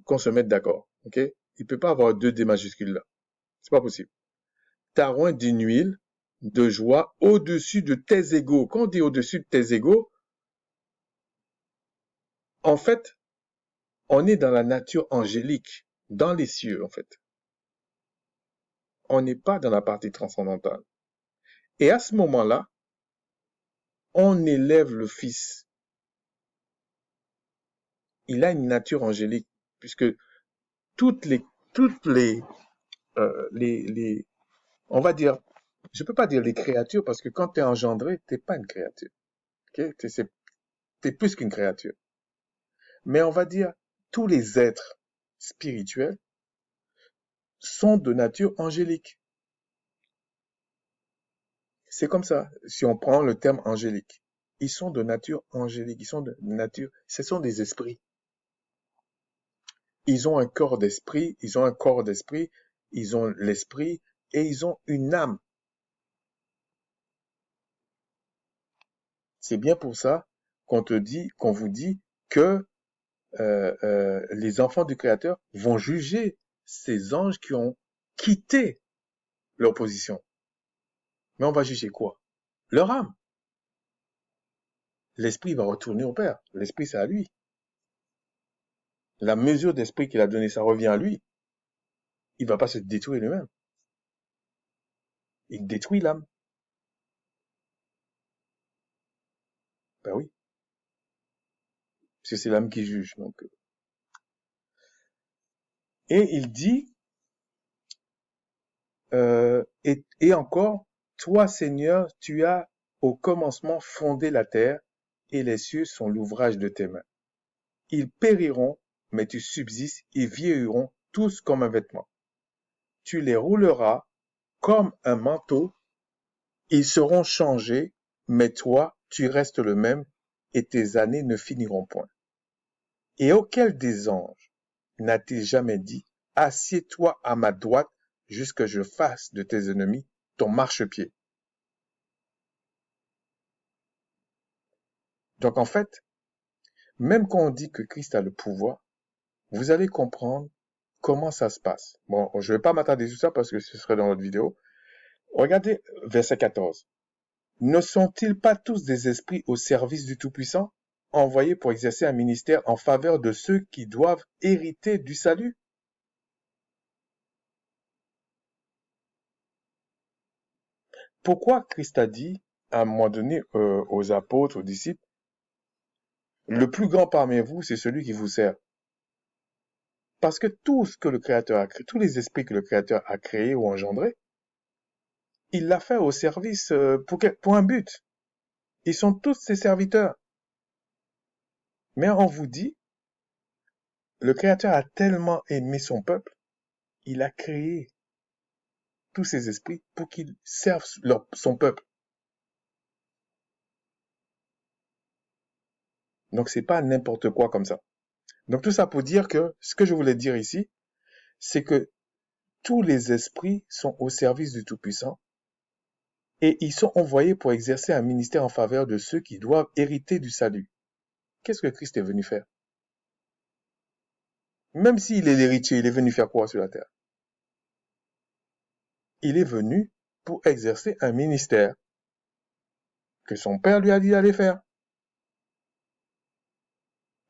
qu'on se mette d'accord, ok? Il peut pas avoir deux D majuscules là. C'est pas possible. T'a oint d'une huile de joie au-dessus de tes égaux. Quand on dit au-dessus de tes égaux, en fait, on est dans la nature angélique, dans les cieux, en fait. On n'est pas dans la partie transcendantale. Et à ce moment-là, on élève le Fils. Il a une nature angélique, puisque toutes les, toutes les, on va dire, je peux pas dire les créatures, parce que quand tu es engendré, t'es pas une créature. Okay? T'es plus qu'une créature. Mais on va dire, tous les êtres spirituels sont de nature angélique. C'est comme ça, si on prend le terme angélique. Ils sont de nature angélique, ils sont de nature, ce sont des esprits. Ils ont un corps d'esprit, ils ont un corps d'esprit, ils ont l'esprit et ils ont une âme. C'est bien pour ça qu'on vous dit que les enfants du Créateur vont juger ces anges qui ont quitté leur position. Mais on va juger quoi? Leur âme. L'esprit va retourner au Père. L'esprit, c'est à lui. La mesure d'esprit qu'il a donnée, ça revient à lui. Il va pas se détruire lui-même. Il détruit l'âme. Ben oui. Parce que c'est l'âme qui juge. Donc. Et il dit, et encore, toi, Seigneur, tu as au commencement fondé la terre, et les cieux sont l'ouvrage de tes mains. Ils périront, mais tu subsistes, ils vieilliront tous comme un vêtement. Tu les rouleras comme un manteau, ils seront changés, mais toi, tu restes le même, et tes années ne finiront point. Et auquel des anges n'a-t-il jamais dit, assieds-toi à ma droite jusque je fasse de tes ennemis ton marchepied? Donc en fait, même quand on dit que Christ a le pouvoir, vous allez comprendre comment ça se passe. Bon, je ne vais pas m'attarder sur ça parce que ce serait dans notre vidéo. Regardez verset 14. Ne sont-ils pas tous des esprits au service du Tout-Puissant, envoyés pour exercer un ministère en faveur de ceux qui doivent hériter du salut? Pourquoi Christ a dit, à un moment donné, aux apôtres, aux disciples, le plus grand parmi vous, c'est celui qui vous sert? Parce que tout ce que le Créateur a créé, tous les esprits que le Créateur a créés ou engendrés, il l'a fait au service pour un but. Ils sont tous ses serviteurs. Mais on vous dit, le Créateur a tellement aimé son peuple, il a créé tous ces esprits pour qu'ils servent son peuple. Donc c'est pas n'importe quoi comme ça. Donc tout ça pour dire que ce que je voulais dire ici, c'est que tous les esprits sont au service du Tout-Puissant et ils sont envoyés pour exercer un ministère en faveur de ceux qui doivent hériter du salut. Qu'est-ce que Christ est venu faire? Même s'il est l'héritier, il est venu faire quoi sur la terre? Il est venu pour exercer un ministère que son père lui a dit d'aller faire.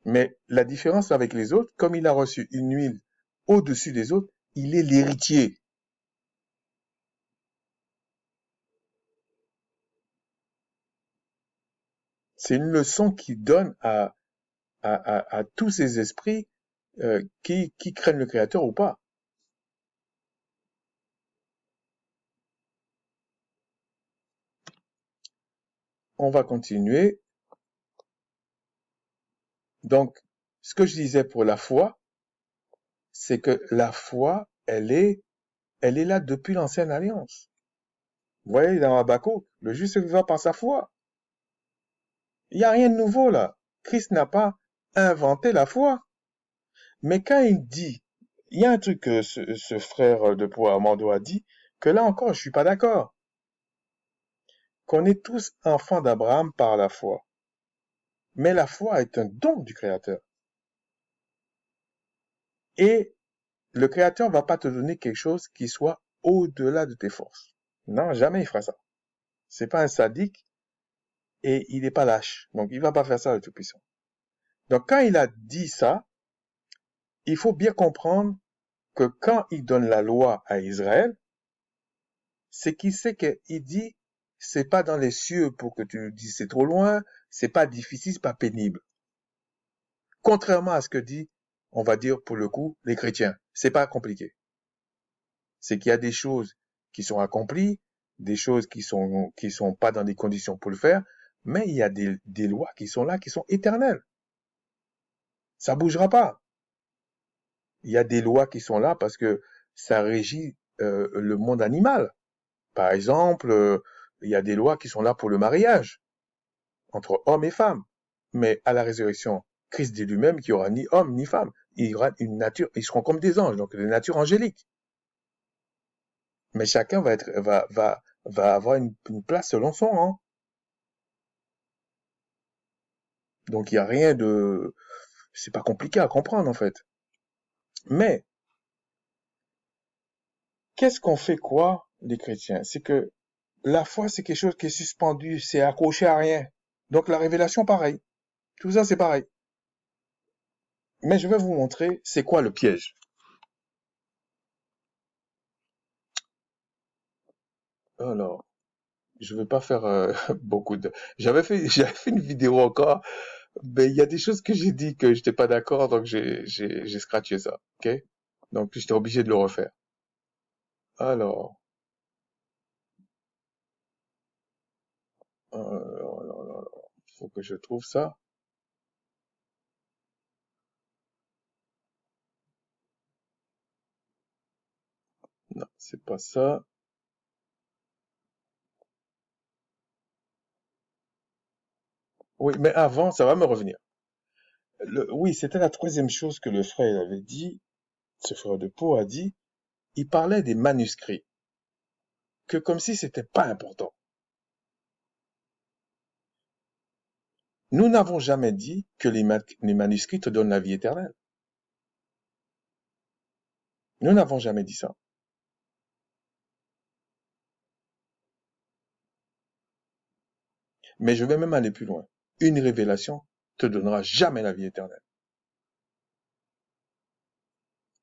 Mais la différence avec les autres, comme il a reçu une huile au-dessus des autres, il est l'héritier. C'est une leçon qu'il donne à tous ces esprits qui craignent le Créateur ou pas. On va continuer. Donc, ce que je disais pour la foi, c'est que la foi, elle est là depuis l'ancienne alliance. Vous voyez, dans Habakkuk, le juste vivra par sa foi. Il n'y a rien de nouveau là. Christ n'a pas inventé la foi. Mais quand il dit, il y a un truc que ce frère de Pau Armando a dit, que là encore, je suis pas d'accord. Qu'on est tous enfants d'Abraham par la foi. Mais la foi est un don du Créateur. Et le Créateur ne va pas te donner quelque chose qui soit au-delà de tes forces. Non, jamais il fera ça. C'est pas un sadique et il n'est pas lâche. Donc, il va pas faire ça, le Tout-Puissant. Donc, quand il a dit ça, il faut bien comprendre que quand il donne la loi à Israël, c'est qu'il sait qu'il dit, c'est pas dans les cieux pour que tu nous dises c'est trop loin, c'est pas difficile, c'est pas pénible. Contrairement à ce que dit, on va dire pour le coup, les chrétiens. C'est pas compliqué. C'est qu'il y a des choses qui sont accomplies, des choses qui sont pas dans des conditions pour le faire, mais il y a des lois qui sont là, qui sont éternelles. Ça bougera pas. Il y a des lois qui sont là parce que ça régit le monde animal. Par exemple, il y a des lois qui sont là pour le mariage entre hommes et femmes. Mais à la résurrection, Christ dit lui-même qu'il n'y aura ni homme ni femme. il y aura une nature, ils seront comme des anges, donc des natures angéliques. Mais chacun va avoir une place selon son rang. Donc il y a rien de, c'est pas compliqué à comprendre en fait. Mais qu'est-ce qu'on fait quoi, les chrétiens? C'est que la foi, c'est quelque chose qui est suspendu, c'est accroché à rien. Donc la révélation, pareil. Tout ça, c'est pareil. Mais je vais vous montrer c'est quoi le piège. Alors, je vais pas faire beaucoup de. J'avais fait une vidéo encore, mais il y a des choses que j'ai dit que j'étais pas d'accord, donc j'ai scratché ça, ok? Donc j'étais obligé de le refaire. Alors, faut que je trouve ça. Non, c'est pas ça. Oui, mais avant, ça va me revenir. Oui, c'était la troisième chose que le frère avait dit, ce frère de Pau a dit. Il parlait des manuscrits, que comme si c'était pas important. Nous n'avons jamais dit que les manuscrits te donnent la vie éternelle. Nous n'avons jamais dit ça. Mais je vais même aller plus loin. Une révélation te donnera jamais la vie éternelle.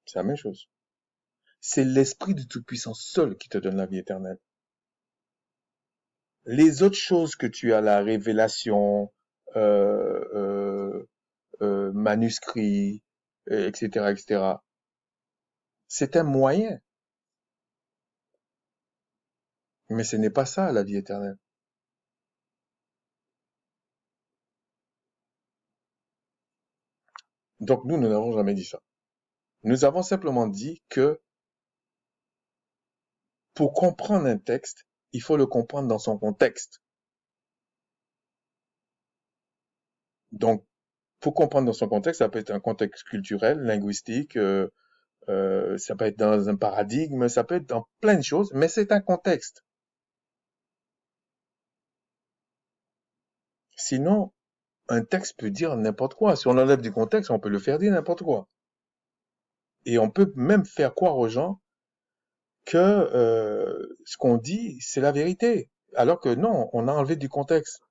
C'est la même chose. C'est l'Esprit du Tout-Puissant seul qui te donne la vie éternelle. Les autres choses que tu as, la révélation, euh, euh, manuscrits, etc., etc., c'est un moyen, mais ce n'est pas ça la vie éternelle. Donc nous n'avons jamais dit ça. Nous avons simplement dit que pour comprendre un texte, il faut le comprendre dans son contexte. Donc, pour comprendre dans son contexte, ça peut être un contexte culturel, linguistique, ça peut être dans un paradigme, ça peut être dans plein de choses, mais c'est un contexte. Sinon, un texte peut dire n'importe quoi. Si on enlève du contexte, on peut le faire dire n'importe quoi. Et on peut même faire croire aux gens que ce qu'on dit, c'est la vérité. Alors que non, on a enlevé du contexte.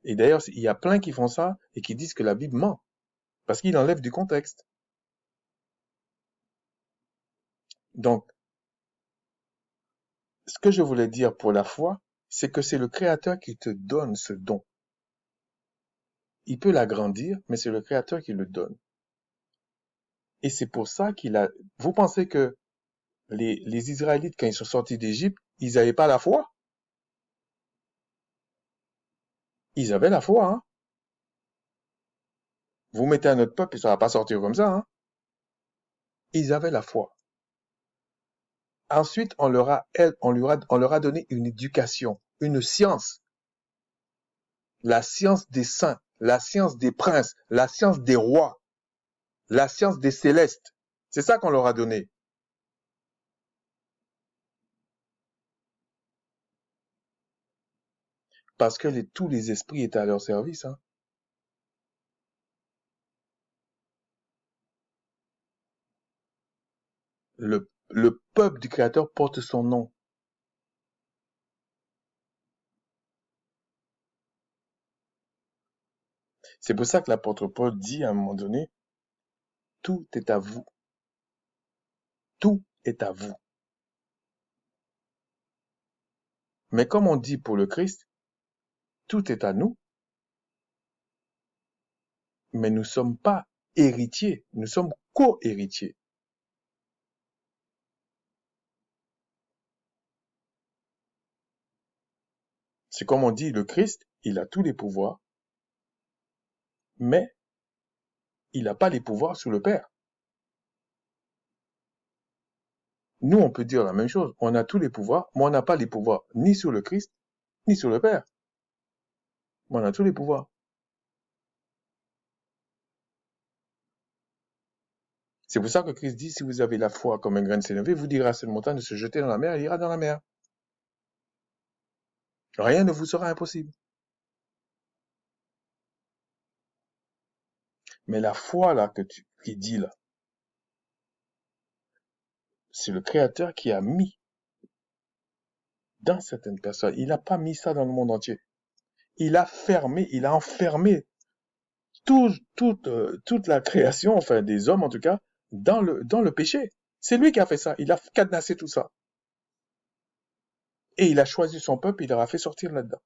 Et d'ailleurs, il y a plein qui font ça et qui disent que la Bible ment. Parce qu'il enlève du contexte. Donc, ce que je voulais dire pour la foi, c'est que c'est le Créateur qui te donne ce don. Il peut l'agrandir, mais c'est le Créateur qui le donne. Et c'est pour ça qu'il a... Vous pensez que les Israélites, quand ils sont sortis d'Égypte, ils n'avaient pas la foi? Ils avaient la foi, hein. Vous mettez un autre peuple, ça va pas sortir comme ça, hein. Ils avaient la foi. Ensuite, on leur a donné une éducation, une science. La science des saints, la science des princes, la science des rois, la science des célestes. C'est ça qu'on leur a donné. Parce que tous les esprits étaient à leur service, hein. Le peuple du Créateur porte son nom. C'est pour ça que l'apôtre Paul dit à un moment donné, tout est à vous. Tout est à vous. Mais comme on dit pour le Christ, tout est à nous, mais nous ne sommes pas héritiers, nous sommes co-héritiers. C'est comme on dit, le Christ, il a tous les pouvoirs, mais il n'a pas les pouvoirs sous le Père. Nous, on peut dire la même chose. On a tous les pouvoirs, mais on n'a pas les pouvoirs ni sur le Christ, ni sur le Père. Mais on a tous les pouvoirs. C'est pour ça que Christ dit, si vous avez la foi comme un grain de sénévé, vous direz à cette montagne de se jeter dans la mer, elle ira dans la mer. Rien ne vous sera impossible. Mais la foi là qui dit là, c'est le Créateur qui a mis dans certaines personnes. Il n'a pas mis ça dans le monde entier. Il a enfermé toute la création, enfin des hommes en tout cas, dans le péché. C'est lui qui a fait ça. Il a cadenassé tout ça. Et il a choisi son peuple, il leur a fait sortir là-dedans.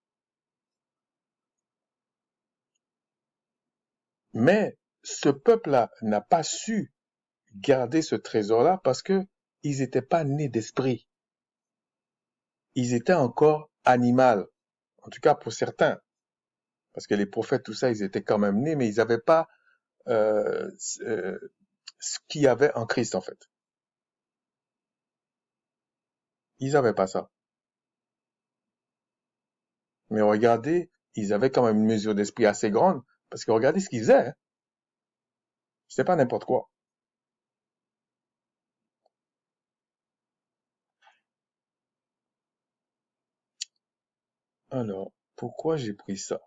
Mais ce peuple-là n'a pas su garder ce trésor-là parce que ils n'étaient pas nés d'esprit. Ils étaient encore animal. En tout cas pour certains. Parce que les prophètes, tout ça, ils étaient quand même nés, mais ils n'avaient pas ce qu'il y avait en Christ, en fait. Ils n'avaient pas ça. Mais regardez, ils avaient quand même une mesure d'esprit assez grande, parce que regardez ce qu'ils faisaient. Hein. C'était pas n'importe quoi. Alors, pourquoi j'ai pris ça?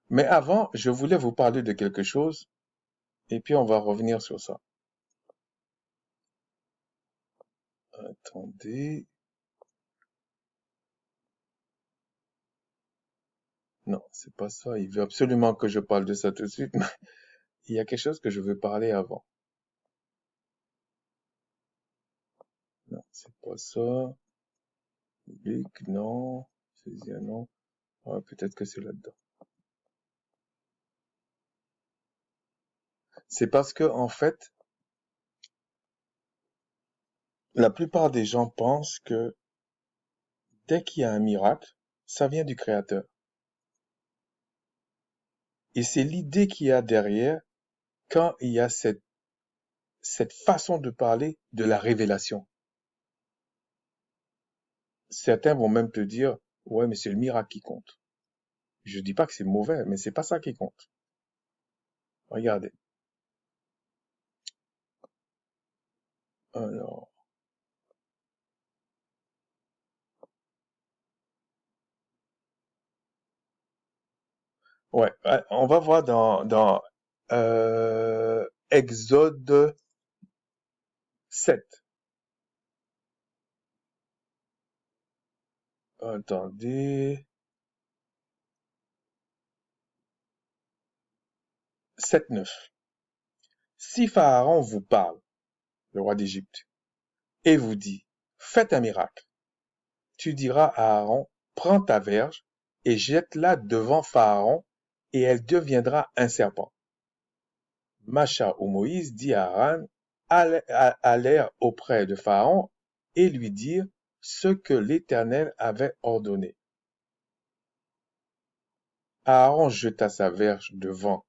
Mais avant, je voulais vous parler de quelque chose, et puis on va revenir sur ça. Attendez. Non, c'est pas ça. Il veut absolument que je parle de ça tout de suite. Mais il y a quelque chose que je veux parler avant. Non, c'est pas ça. Luc, non. Césaire, non. Ouais, peut-être que c'est là-dedans. C'est parce que, en fait, la plupart des gens pensent que dès qu'il y a un miracle, ça vient du Créateur. Et c'est l'idée qu'il y a derrière quand il y a cette façon de parler de la révélation. Certains vont même te dire, ouais, mais c'est le miracle qui compte. Je dis pas que c'est mauvais, mais c'est pas ça qui compte. Regardez. Alors, ouais, on va voir dans Exode 7. Attendez. 7:9. Si Pharaon vous parle, le roi d'Égypte, et vous dit, faites un miracle, tu diras à Aaron, prends ta verge et jette-la devant Pharaon, et elle deviendra un serpent. Macha ou Moïse dit à Aaron, allèrent auprès de Pharaon et lui dirent ce que l'Éternel avait ordonné. Aaron jeta sa verge devant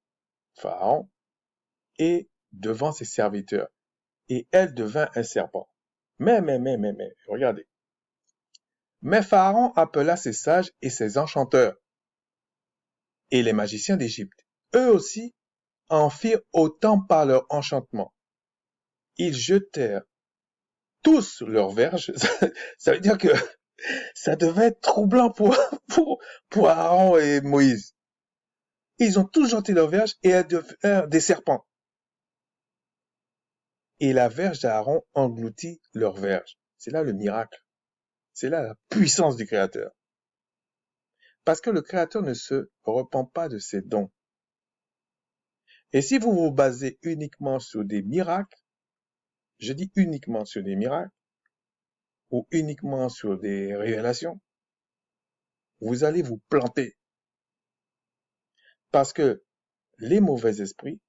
Pharaon et devant ses serviteurs, et elle devint un serpent. Mais, regardez. Mais Pharaon appela ses sages et ses enchanteurs, et les magiciens d'Égypte. Eux aussi en firent autant par leur enchantement. Ils jetèrent tous leurs verges. Ça veut dire que ça devait être troublant pour Aaron et Moïse. Ils ont tous jeté leurs verges et elles devinrent des serpents. Et la verge d'Aaron engloutit leurs verges. C'est là le miracle. C'est là la puissance du Créateur. Parce que le Créateur ne se repent pas de ses dons. Et si vous vous basez uniquement sur des miracles, je dis uniquement sur des miracles, ou uniquement sur des révélations, vous allez vous planter. Parce que les mauvais esprits,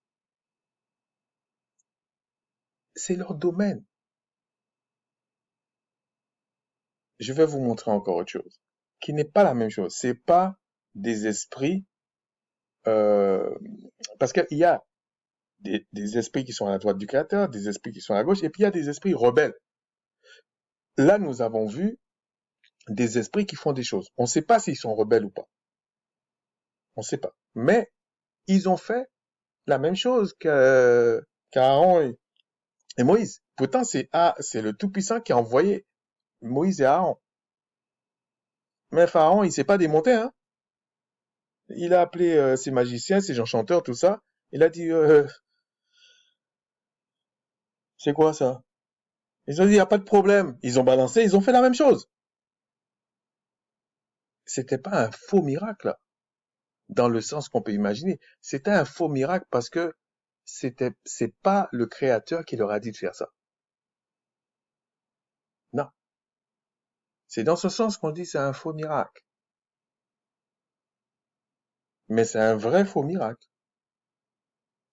c'est leur domaine. Je vais vous montrer encore autre chose, qui n'est pas la même chose. C'est pas des esprits, euh, parce qu'il y a des esprits qui sont à la droite du Créateur, des esprits qui sont à la gauche, et puis il y a des esprits rebelles. Là, nous avons vu des esprits qui font des choses. On ne sait pas s'ils sont rebelles ou pas. On ne sait pas. Mais ils ont fait la même chose qu'Aaron et Moïse. Pourtant, c'est le Tout-Puissant qui a envoyé Moïse et Aaron. Mais Pharaon, il s'est pas démonté, hein. Il a appelé ses magiciens, ses enchanteurs, tout ça. Il a dit, c'est quoi ça? Ils ont dit, il n'y a pas de problème. Ils ont balancé, ils ont fait la même chose. C'était pas un faux miracle, là, dans le sens qu'on peut imaginer. C'était un faux miracle parce que c'est pas le Créateur qui leur a dit de faire ça. Non. C'est dans ce sens qu'on dit c'est un faux miracle. Mais c'est un vrai faux miracle.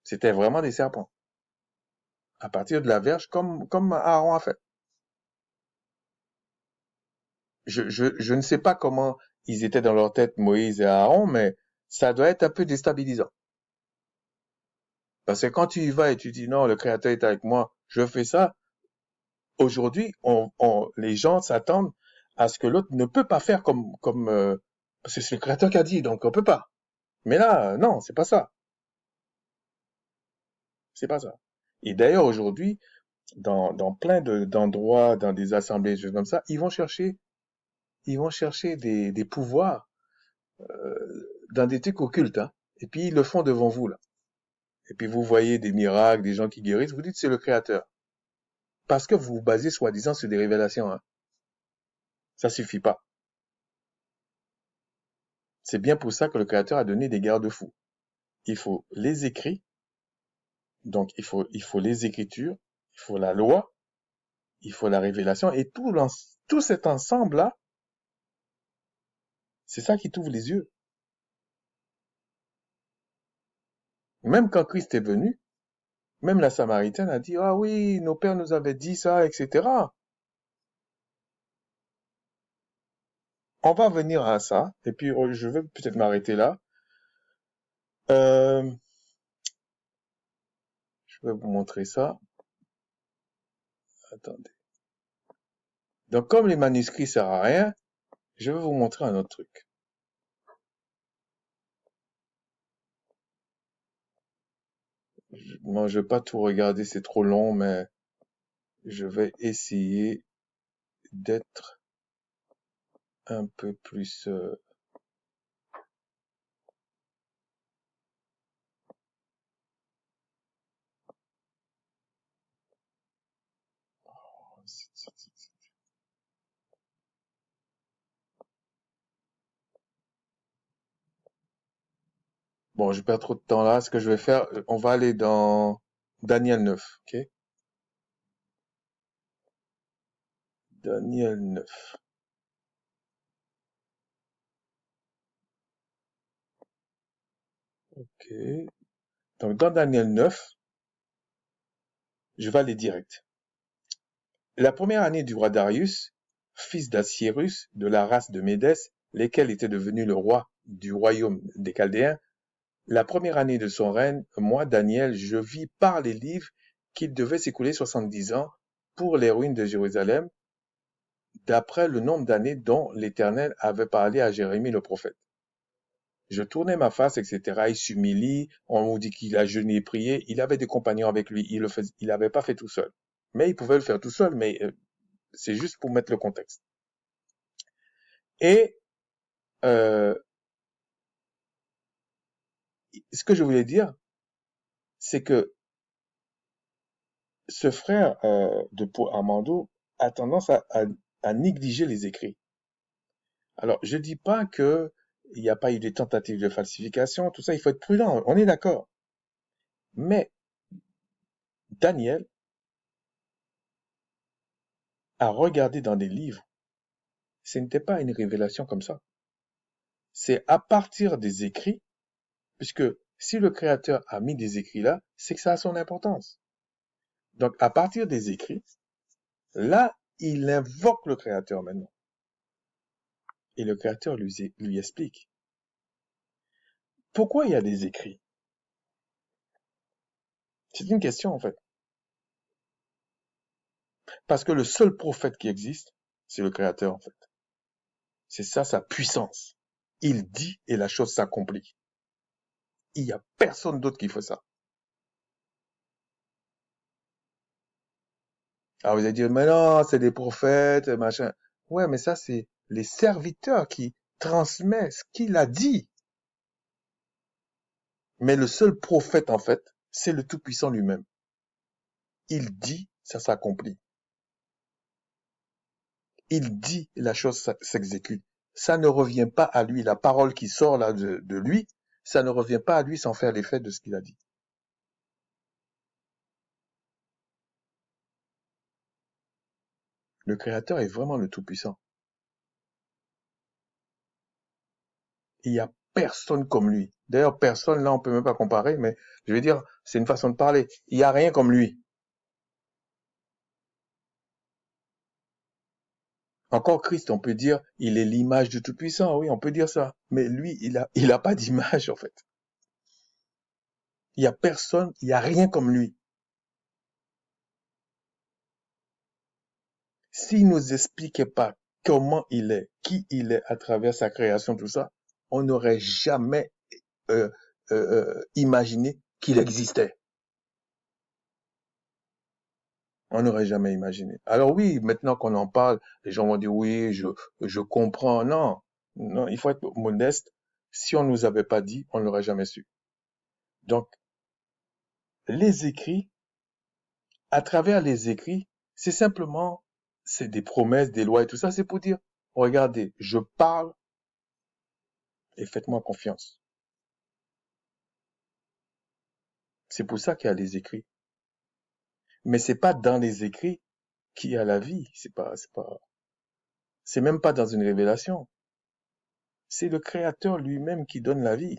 C'était vraiment des serpents. À partir de la verge, comme Aaron a fait. Je ne sais pas comment ils étaient dans leur tête, Moïse et Aaron, mais ça doit être un peu déstabilisant. Parce que quand tu y vas et tu dis non, le Créateur est avec moi, je fais ça, aujourd'hui, les gens s'attendent à ce que l'autre ne peut pas faire parce que c'est le Créateur qui a dit, donc on peut pas. Mais là, non, c'est pas ça. C'est pas ça. Et d'ailleurs, aujourd'hui, dans plein d'endroits, dans des assemblées, des choses comme ça, ils vont chercher des pouvoirs dans des trucs occultes, hein. Et puis ils le font devant vous, là. Et puis vous voyez des miracles, des gens qui guérissent, vous dites c'est le Créateur. Parce que vous vous basez soi-disant sur des révélations, hein. Ça suffit pas. C'est bien pour ça que le Créateur a donné des garde-fous. Il faut les écrits, donc il faut les Écritures, il faut la loi, il faut la révélation, et tout cet ensemble-là, c'est ça qui t'ouvre les yeux. Même quand Christ est venu, même la Samaritaine a dit, ah oui, nos pères nous avaient dit ça, etc. On va venir à ça, et puis je vais peut-être m'arrêter là. Euh, je vais vous montrer ça. Attendez. Donc, comme les manuscrits servent à rien, je vais vous montrer un autre truc. Moi, je vais pas tout regarder, c'est trop long, mais je vais essayer d'être un peu plus... Bon, je perds trop de temps là. Ce que je vais faire, on va aller dans Daniel 9, ok? Daniel 9, ok. Donc, dans Daniel 9, je vais aller direct. La première année du roi Darius, fils d'Assyrus, de la race de Médès, lesquels étaient devenus le roi du royaume des Chaldéens, la première année de son règne, moi, Daniel, je vis par les livres qu'il devait s'écouler 70 ans pour les ruines de Jérusalem, d'après le nombre d'années dont l'Éternel avait parlé à Jérémie le prophète. Je tournais ma face, etc. Il s'humilie, on nous dit qu'il a jeûné et prié, il avait des compagnons avec lui, il l'avait pas fait tout seul. Mais il pouvait le faire tout seul, mais c'est juste pour mettre le contexte. Et euh, ce que je voulais dire, c'est que ce frère de Armando a tendance à négliger les écrits. Alors, je dis pas que il n'y a pas eu des tentatives de falsification, tout ça, il faut être prudent, on est d'accord. Mais Daniel a regardé dans des livres, ce n'était pas une révélation comme ça. C'est à partir des écrits, puisque si le Créateur a mis des écrits là, c'est que ça a son importance. Donc, à partir des écrits, là, il invoque le Créateur maintenant. Et le Créateur lui explique. Pourquoi il y a des écrits? C'est une question en fait. Parce que le seul prophète qui existe, c'est le Créateur en fait. C'est ça sa puissance. Il dit et la chose s'accomplit. Il n'y a personne d'autre qui fait ça. Alors vous allez dire, mais non, c'est des prophètes, machin. Ouais, mais ça, c'est les serviteurs qui transmettent ce qu'il a dit. Mais le seul prophète, en fait, c'est le Tout-Puissant lui-même. Il dit, ça s'accomplit. Il dit, la chose s'exécute. Ça ne revient pas à lui. La parole qui sort là de lui, ça ne revient pas à lui sans faire l'effet de ce qu'il a dit. Le Créateur est vraiment le Tout-Puissant. Il n'y a personne comme lui. D'ailleurs, personne, là, on peut même pas comparer, mais je vais dire, c'est une façon de parler. Il n'y a rien comme lui. Encore Christ, on peut dire, il est l'image du Tout-Puissant. Oui, on peut dire ça. Mais lui, il a pas d'image, en fait. Il y a personne, il y a rien comme lui. S'il nous expliquait pas comment il est, qui il est à travers sa création, tout ça, on n'aurait jamais euh, imaginé qu'il existait. On n'aurait jamais imaginé. Alors oui, maintenant qu'on en parle, les gens vont dire oui, je comprends. Non, non, il faut être modeste. Si on nous avait pas dit, on l'aurait jamais su. Donc, les écrits, à travers les écrits, c'est simplement, c'est des promesses, des lois et tout ça, c'est pour dire, regardez, je parle et faites-moi confiance. C'est pour ça qu'il y a les écrits. Mais c'est pas dans les écrits qu'il y a la vie. C'est même pas dans une révélation. C'est le Créateur lui-même qui donne la vie.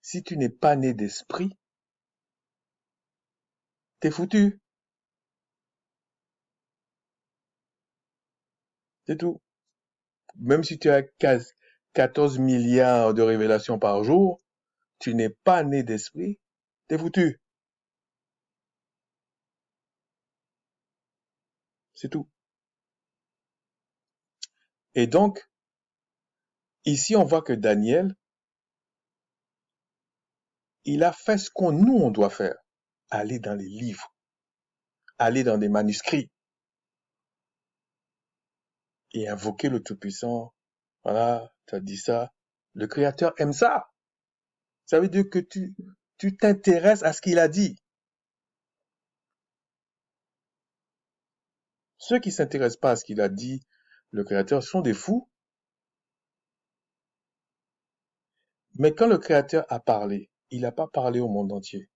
Si tu n'es pas né d'esprit, t'es foutu. C'est tout. Même si tu as 14 milliards de révélations par jour, tu n'es pas né d'esprit, t'es foutu. C'est tout. Et donc, ici, on voit que Daniel, il a fait ce qu'on nous, on doit faire. Aller dans les livres, aller dans des manuscrits et invoquer le Tout-Puissant. Voilà, tu as dit ça. Le Créateur aime ça. Ça veut dire que tu t'intéresses à ce qu'il a dit. Ceux qui s'intéressent pas à ce qu'il a dit, le Créateur, sont des fous. Mais quand le Créateur a parlé, il n'a pas parlé au monde entier.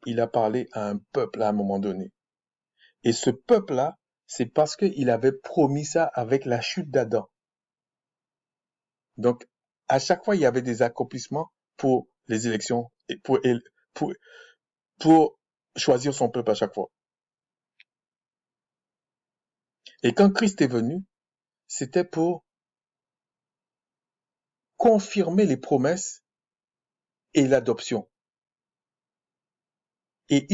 Il a parlé à un peuple à un moment donné. Et ce peuple-là, c'est parce qu'il avait promis ça avec la chute d'Adam. Donc, à chaque fois, il y avait des accomplissements pour les élections et pour, pour choisir son peuple à chaque fois. Et quand Christ est venu, c'était pour confirmer les promesses et l'adoption. Et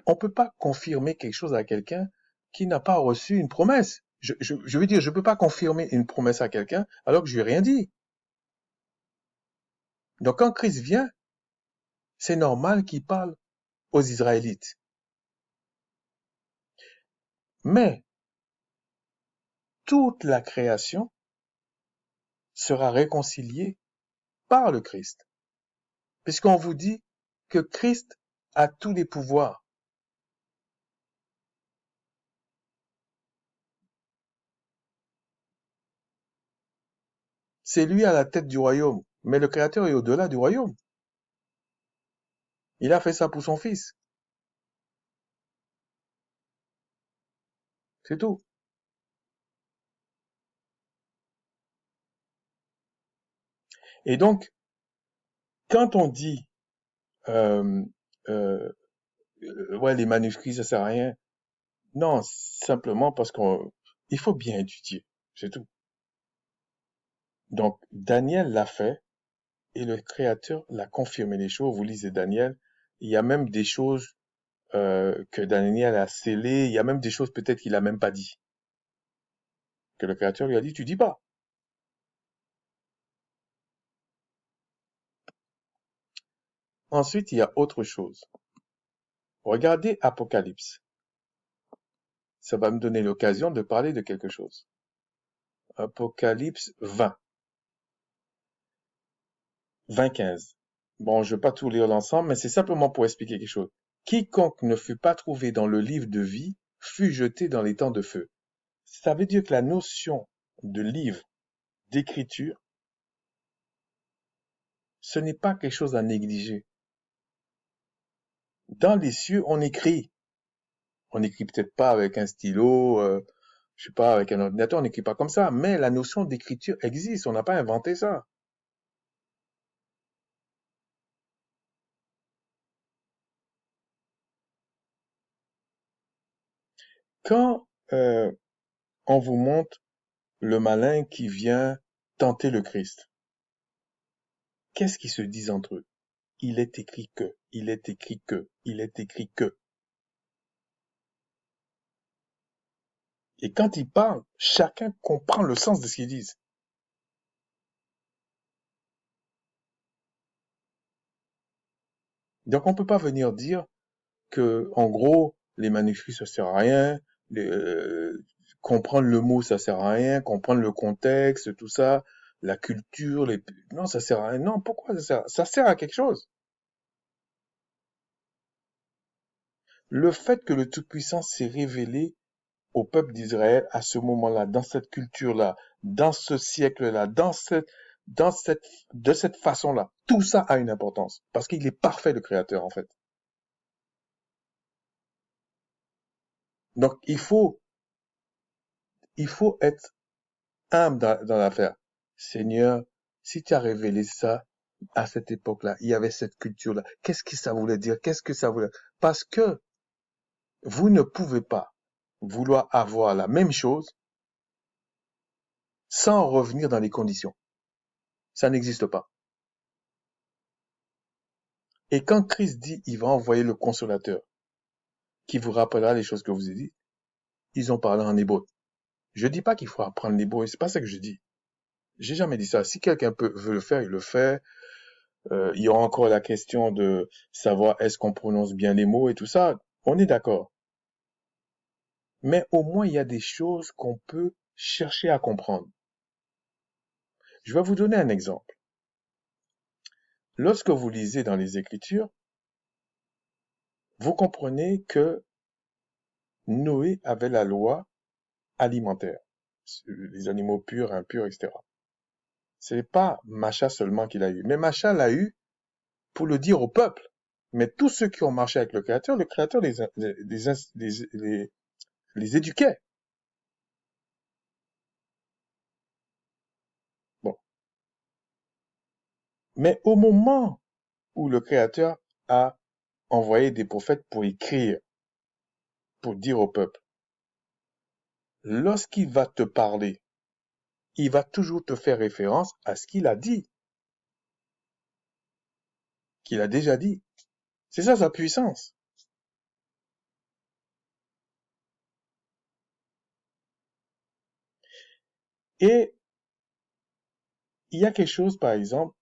on peut pas confirmer quelque chose à quelqu'un qui n'a pas reçu une promesse. Je veux dire, je peux pas confirmer une promesse à quelqu'un alors que je lui ai rien dit. Donc quand Christ vient, c'est normal qu'il parle aux Israélites. Mais toute la création sera réconciliée par le Christ. Puisqu'on vous dit que Christ a tous les pouvoirs. C'est lui à la tête du royaume. Mais le Créateur est au-delà du royaume. Il a fait ça pour son fils. C'est tout. Et donc, quand on dit euh, euh, ouais, les manuscrits, ça sert à rien. Non, simplement parce il faut bien étudier. C'est tout. Donc, Daniel l'a fait et le Créateur l'a confirmé les choses. Vous lisez Daniel, il y a même des choses que Daniel a scellé. Il y a même des choses peut-être qu'il a même pas dit, que le Créateur lui a dit, tu dis pas. Ensuite, il y a autre chose. Regardez Apocalypse. Ça va me donner l'occasion de parler de quelque chose. Apocalypse 20, 15. Bon, je ne vais pas tout lire l'ensemble, mais c'est simplement pour expliquer quelque chose. Quiconque ne fut pas trouvé dans le livre de vie fut jeté dans les temps de feu. Ça veut dire que la notion de livre, d'écriture, ce n'est pas quelque chose à négliger. Dans les cieux, on écrit. On n'écrit peut-être pas avec un stylo, je sais pas, avec un ordinateur, on n'écrit pas comme ça, mais la notion d'écriture existe, on n'a pas inventé ça. Quand on vous montre le malin qui vient tenter le Christ, qu'est-ce qu'ils se disent entre eux? Il est écrit que, il est écrit que, il est écrit que. Et quand ils parlent, chacun comprend le sens de ce qu'ils disent. Donc on peut pas venir dire que, en gros, les manuscrits ça sert à rien, comprendre le mot ça sert à rien, comprendre le contexte, tout ça, la culture, non ça sert à rien. Non, pourquoi ça sert? Ça sert à quelque chose. Le fait que le Tout-Puissant s'est révélé au peuple d'Israël à ce moment-là, dans cette culture-là, dans ce siècle-là, dans cette, de cette façon-là, tout ça a une importance parce qu'il est parfait le Créateur en fait. Donc il faut être humble dans l'affaire. Seigneur, si tu as révélé ça à cette époque-là, il y avait cette culture-là, qu'est-ce que ça voulait dire? Qu'est-ce que ça voulait dire? Parce que vous ne pouvez pas vouloir avoir la même chose sans revenir dans les conditions. Ça n'existe pas. Et quand Christ dit il va envoyer le consolateur qui vous rappellera les choses que vous avez dites, ils ont parlé en hébreu. Je dis pas qu'il faut apprendre l'hébreu, c'est pas ça que je dis. J'ai jamais dit ça. Si quelqu'un veut le faire, il le fait. Il y aura encore la question de savoir est-ce qu'on prononce bien les mots et tout ça. On est d'accord. Mais au moins, il y a des choses qu'on peut chercher à comprendre. Je vais vous donner un exemple. Lorsque vous lisez dans les Écritures, vous comprenez que Noé avait la loi alimentaire. Les animaux purs, impurs, etc. C'est pas Macha seulement qu'il a eu. Mais Macha l'a eu pour le dire au peuple. Mais tous ceux qui ont marché avec le Créateur les éduquait. Bon. Mais au moment où le Créateur a envoyé des prophètes pour écrire, pour dire au peuple, lorsqu'il va te parler, il va toujours te faire référence à ce qu'il a dit, qu'il a déjà dit. C'est ça sa puissance. Et il y a quelque chose, par exemple,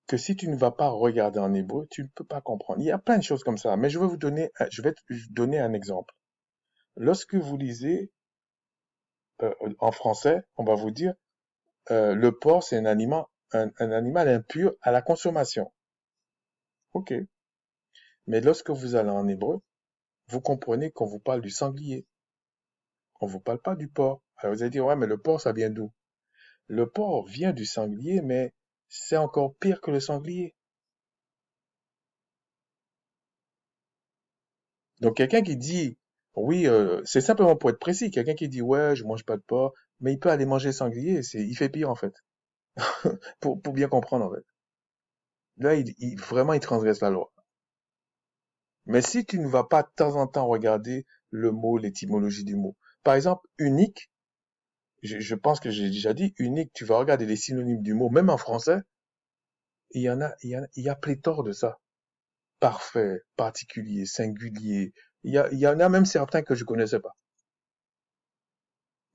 que si tu ne vas pas regarder en hébreu, tu ne peux pas comprendre. Il y a plein de choses comme ça, mais je vais te donner un exemple. Lorsque vous lisez en français, on va vous dire le porc c'est un animal impur à la consommation. Ok, mais lorsque vous allez en hébreu, vous comprenez qu'on vous parle du sanglier, on vous parle pas du porc. Alors vous allez dire ouais mais le porc ça vient d'où? Le porc vient du sanglier, mais c'est encore pire que le sanglier. Donc quelqu'un qui dit, oui, c'est simplement pour être précis, quelqu'un qui dit, ouais, je mange pas de porc, mais il peut aller manger sanglier, il fait pire en fait, pour bien comprendre en fait. Là, vraiment, il transgresse la loi. Mais si tu ne vas pas de temps en temps regarder le mot, l'étymologie du mot, par exemple, unique, je pense que j'ai déjà dit, unique, tu vas regarder les synonymes du mot, même en français, il y a pléthore de ça. parfait, particulier, singulier. Il y en a même certains que je connaissais pas.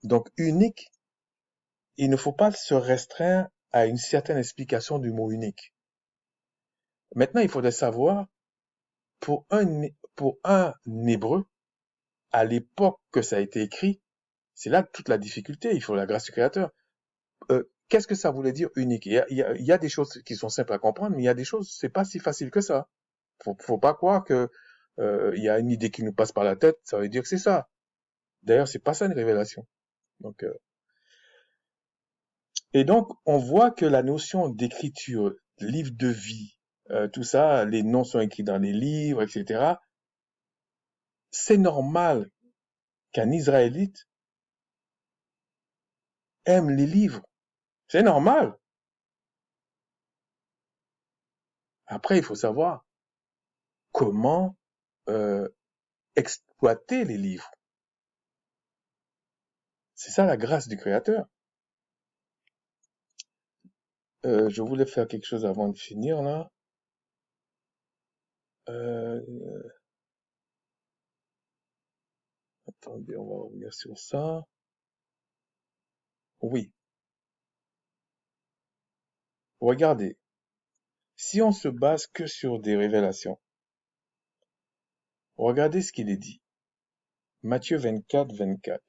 Donc, unique, il ne faut pas se restreindre à une certaine explication du mot unique. Maintenant, il faudrait savoir, pour un hébreu, à l'époque que ça a été écrit, c'est là toute la difficulté. Il faut la grâce du Créateur. Qu'est-ce que ça voulait dire unique? Il y a des choses qui sont simples à comprendre, mais il y a des choses, c'est pas si facile que ça. Faut pas croire que il y a une idée qui nous passe par la tête, ça veut dire que c'est ça. D'ailleurs, c'est pas ça une révélation. Donc, et donc, on voit que la notion d'écriture, livre de vie, tout ça, les noms sont écrits dans les livres, etc. C'est normal qu'un Israélite aime les livres. C'est normal. Après, il faut savoir comment euh, exploiter les livres. C'est ça la grâce du Créateur. Je voulais faire quelque chose avant de finir là. Euh, Attendez, on va revenir sur ça. Oui, regardez. Si on se base que sur des révélations, regardez ce qu'il est dit. Matthieu 24, 24.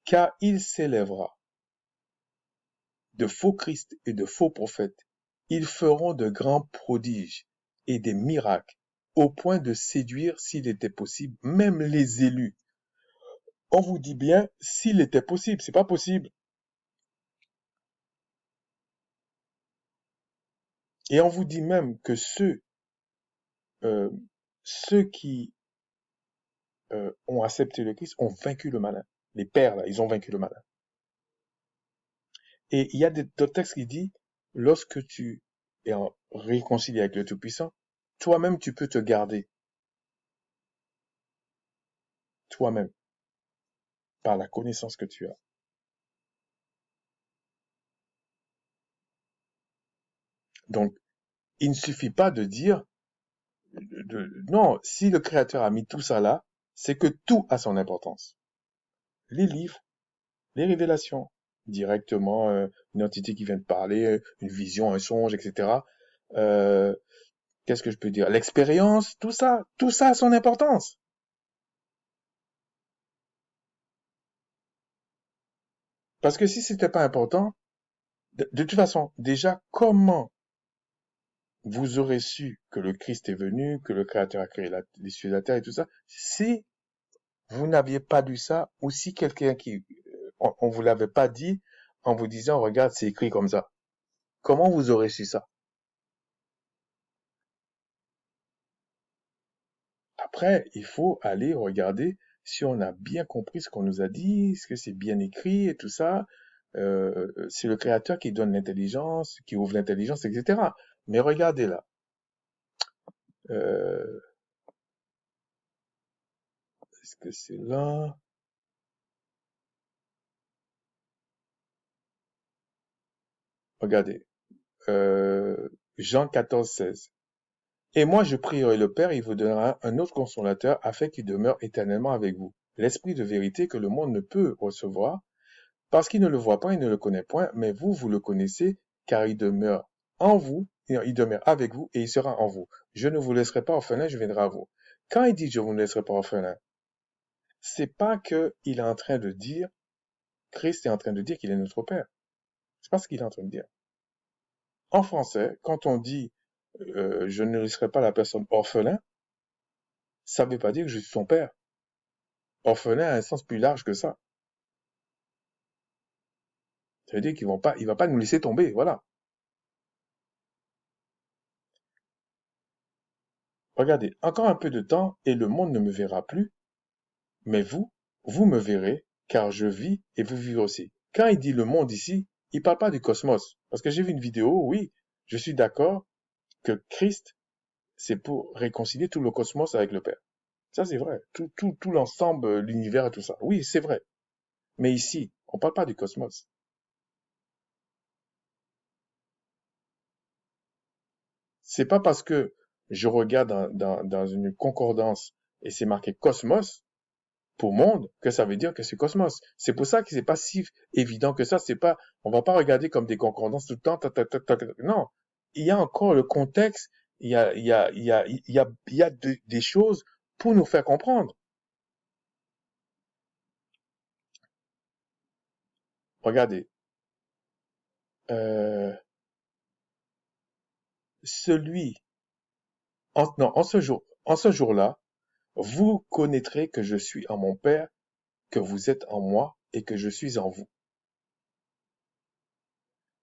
Car il s'élèvera de faux Christ et de faux prophètes. Ils feront de grands prodiges et des miracles, au point de séduire, s'il était possible, même les élus. On vous dit bien, s'il était possible, c'est pas possible. Et on vous dit même que euh, ceux qui ont accepté le Christ ont vaincu le malin. Les pères, là, ils ont vaincu le malin. Et il y a d'autres textes qui disent, lorsque tu es réconcilié avec le Tout-Puissant, toi-même, tu peux te garder, toi-même, par la connaissance que tu as. Donc, il ne suffit pas de dire, non, si le Créateur a mis tout ça là, c'est que tout a son importance. Les livres, les révélations, directement, une entité qui vient de parler, une vision, un songe, etc. Euh, Qu'est-ce que je peux dire? L'expérience, tout ça a son importance. Parce que si c'était pas important, de toute façon, déjà, comment vous aurez su que le Christ est venu, que le Créateur a créé les cieux et la terre et tout ça, si vous n'aviez pas lu ça, ou si quelqu'un on vous l'avait pas dit, en vous disant, regarde, c'est écrit comme ça. Comment vous aurez su ça? Après, il faut aller regarder si on a bien compris ce qu'on nous a dit, est-ce que c'est bien écrit et tout ça. C'est le Créateur qui donne l'intelligence, qui ouvre l'intelligence, etc. Mais regardez là. Euh, Est-ce que c'est là? Regardez. Jean 14, 16. Et moi je prierai le Père, il vous donnera un autre consolateur afin qu'il demeure éternellement avec vous. L'Esprit de vérité que le monde ne peut recevoir, parce qu'il ne le voit pas et ne le connaît point, mais vous, vous le connaissez, car il demeure en vous, il demeure avec vous et il sera en vous. Je ne vous laisserai pas orphelin, je viendrai à vous. Quand il dit je vous ne laisserai pas orphelin, c'est pas que il est en train de dire, Christ est en train de dire qu'il est notre Père. C'est pas ce qu'il est en train de dire. En français, quand on dit je ne laisserai pas la personne orphelin, ça ne veut pas dire que je suis son père. Orphelin a un sens plus large que ça. Ça veut dire il va pas nous laisser tomber, voilà. Regardez, encore un peu de temps et le monde ne me verra plus, mais vous me verrez, car je vis et vous vivez aussi. Quand il dit le monde ici, il parle pas du cosmos. Parce que j'ai vu une vidéo, oui, je suis d'accord que Christ, c'est pour réconcilier tout le cosmos avec le Père. Ça, c'est vrai. Tout l'ensemble, l'univers et tout ça. Oui, c'est vrai. Mais ici, on parle pas du cosmos. C'est pas parce que je regarde dans une concordance et c'est marqué cosmos pour monde, que ça veut dire que c'est cosmos. C'est pour ça que c'est pas si évident que ça. C'est pas, on va pas regarder comme des concordances tout le temps. Non, il y a encore le contexte. Il y a des choses pour nous faire comprendre. Regardez, euh, celui, non, en ce jour-là, vous connaîtrez que je suis en mon Père, que vous êtes en moi et que je suis en vous.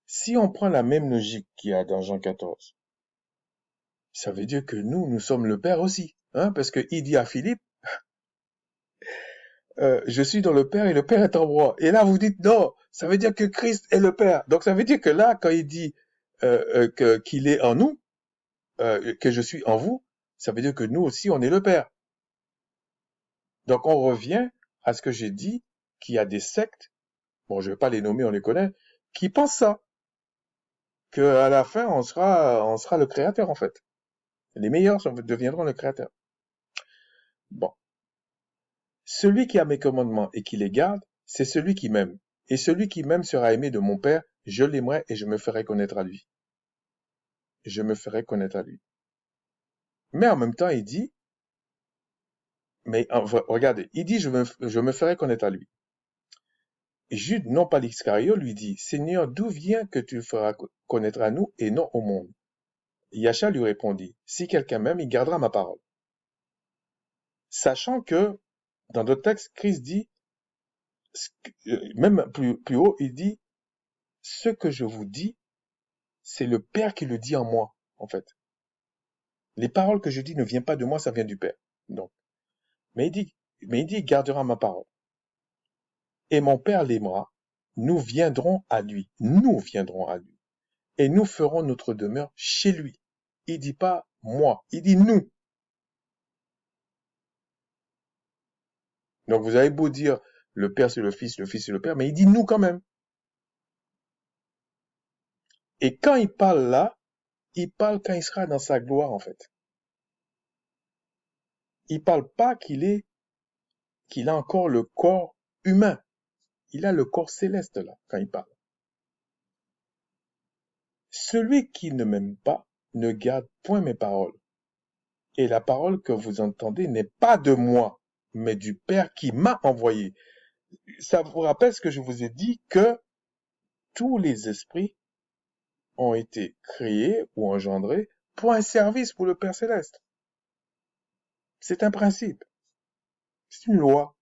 Si on prend la même logique qu'il y a dans Jean 14, ça veut dire que nous sommes le Père aussi. Hein, parce qu'il dit à Philippe, je suis dans le Père et le Père est en moi. Et là, vous dites, non, ça veut dire que Christ est le Père. Donc, ça veut dire que là, quand il dit qu'il est en nous, que je suis en vous, ça veut dire que nous aussi, on est le Père. Donc, on revient à ce que j'ai dit, qu'il y a des sectes, bon, je vais pas les nommer, on les connaît, qui pensent ça, qu'à la fin, on sera le Créateur, en fait. Les meilleurs deviendront le Créateur. Bon. Celui qui a mes commandements et qui les garde, c'est celui qui m'aime. Et celui qui m'aime sera aimé de mon Père, je l'aimerai et je me ferai connaître à lui. Je me ferai connaître à lui. Mais en même temps, il dit, regardez, il dit, je me ferai connaître à lui. Et Jude, non pas l'Iscario, lui dit, Seigneur, d'où vient que tu le feras connaître à nous et non au monde? Yacha lui répondit, si quelqu'un m'aime, il gardera ma parole. Sachant que, dans d'autres textes, Christ dit, même plus haut, il dit, ce que je vous dis, c'est le Père qui le dit en moi, en fait. Les paroles que je dis ne viennent pas de moi, ça vient du Père. Donc, mais il dit, il gardera ma parole. Et mon Père l'aimera. Nous viendrons à lui. Nous viendrons à lui. Et nous ferons notre demeure chez lui. Il dit pas moi, il dit nous. Donc vous avez beau dire le Père c'est le Fils c'est le Père, mais il dit nous quand même. Et quand il parle là, il parle quand il sera dans sa gloire en fait. Il parle pas qu'il a encore le corps humain. Il a le corps céleste là quand il parle. Celui qui ne m'aime pas ne garde point mes paroles. Et la parole que vous entendez n'est pas de moi, mais du Père qui m'a envoyé. Ça vous rappelle ce que je vous ai dit, que tous les esprits ont été créés ou engendrés pour un service pour le Père céleste. C'est un principe, c'est une loi,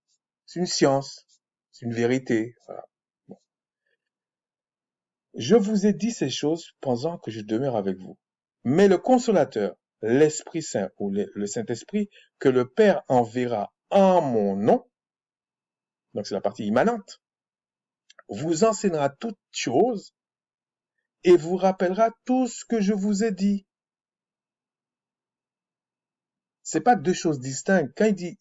c'est une science, c'est une vérité. Voilà. Bon. Je vous ai dit ces choses pendant que je demeure avec vous. Mais le consolateur, l'Esprit Saint ou le Saint-Esprit, que le Père enverra en mon nom, donc c'est la partie immanente, vous enseignera toutes choses et vous rappellera tout ce que je vous ai dit. C'est pas deux choses distinctes. Quand il dit,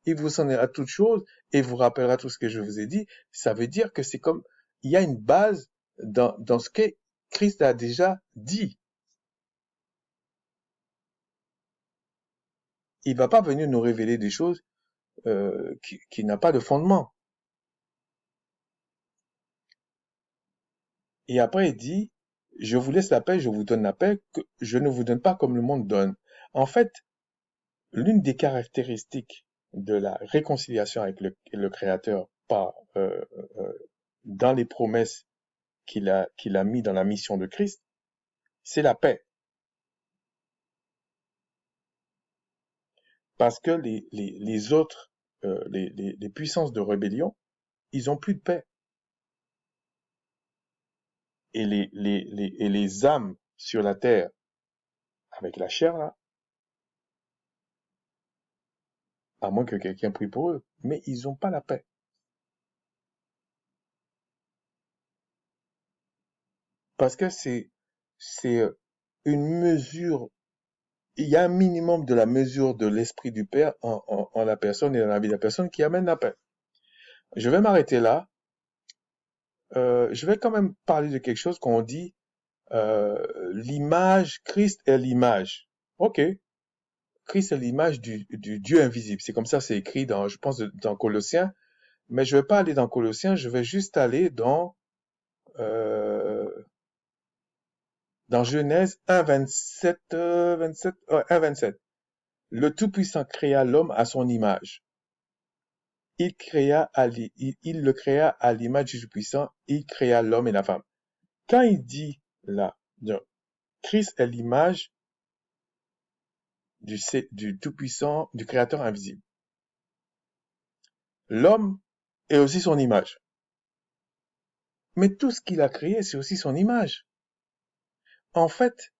il vous enseignera toutes choses et vous rappellera tout ce que je vous ai dit, ça veut dire que c'est comme, il y a une base dans ce que Christ a déjà dit. Il va pas venir nous révéler des choses qui n'a pas de fondement. Et après, il dit, je vous laisse la paix, je vous donne la paix, que je ne vous donne pas comme le monde donne. En fait, l'une des caractéristiques de la réconciliation avec le Créateur dans les promesses qu'il a mis dans la mission de Christ, c'est la paix. Parce que les autres, les puissances de rébellion, ils ont plus de paix. Et les âmes sur la terre, avec la chair là, à moins que quelqu'un prie pour eux, mais ils n'ont pas la paix. Parce que c'est une mesure, il y a un minimum de la mesure de l'esprit du Père en la personne et dans la vie de la personne qui amène la paix. Je vais m'arrêter là. Je vais quand même parler de quelque chose qu'on dit, l'image, Christ est l'image. Ok, Christ est l'image du Dieu invisible. C'est comme ça, c'est écrit dans, je pense, dans Colossiens. Mais je vais pas aller dans Colossiens, je vais juste aller euh, dans Genèse 1, 27, 27, ouais, 1, 27. Le Tout-Puissant créa l'homme à son image. Il le créa à l'image du Tout-Puissant. Il créa l'homme et la femme. Quand il dit là, donc, Christ est l'image du Tout-Puissant, du Créateur invisible. L'homme est aussi son image. Mais tout ce qu'il a créé, c'est aussi son image. En fait,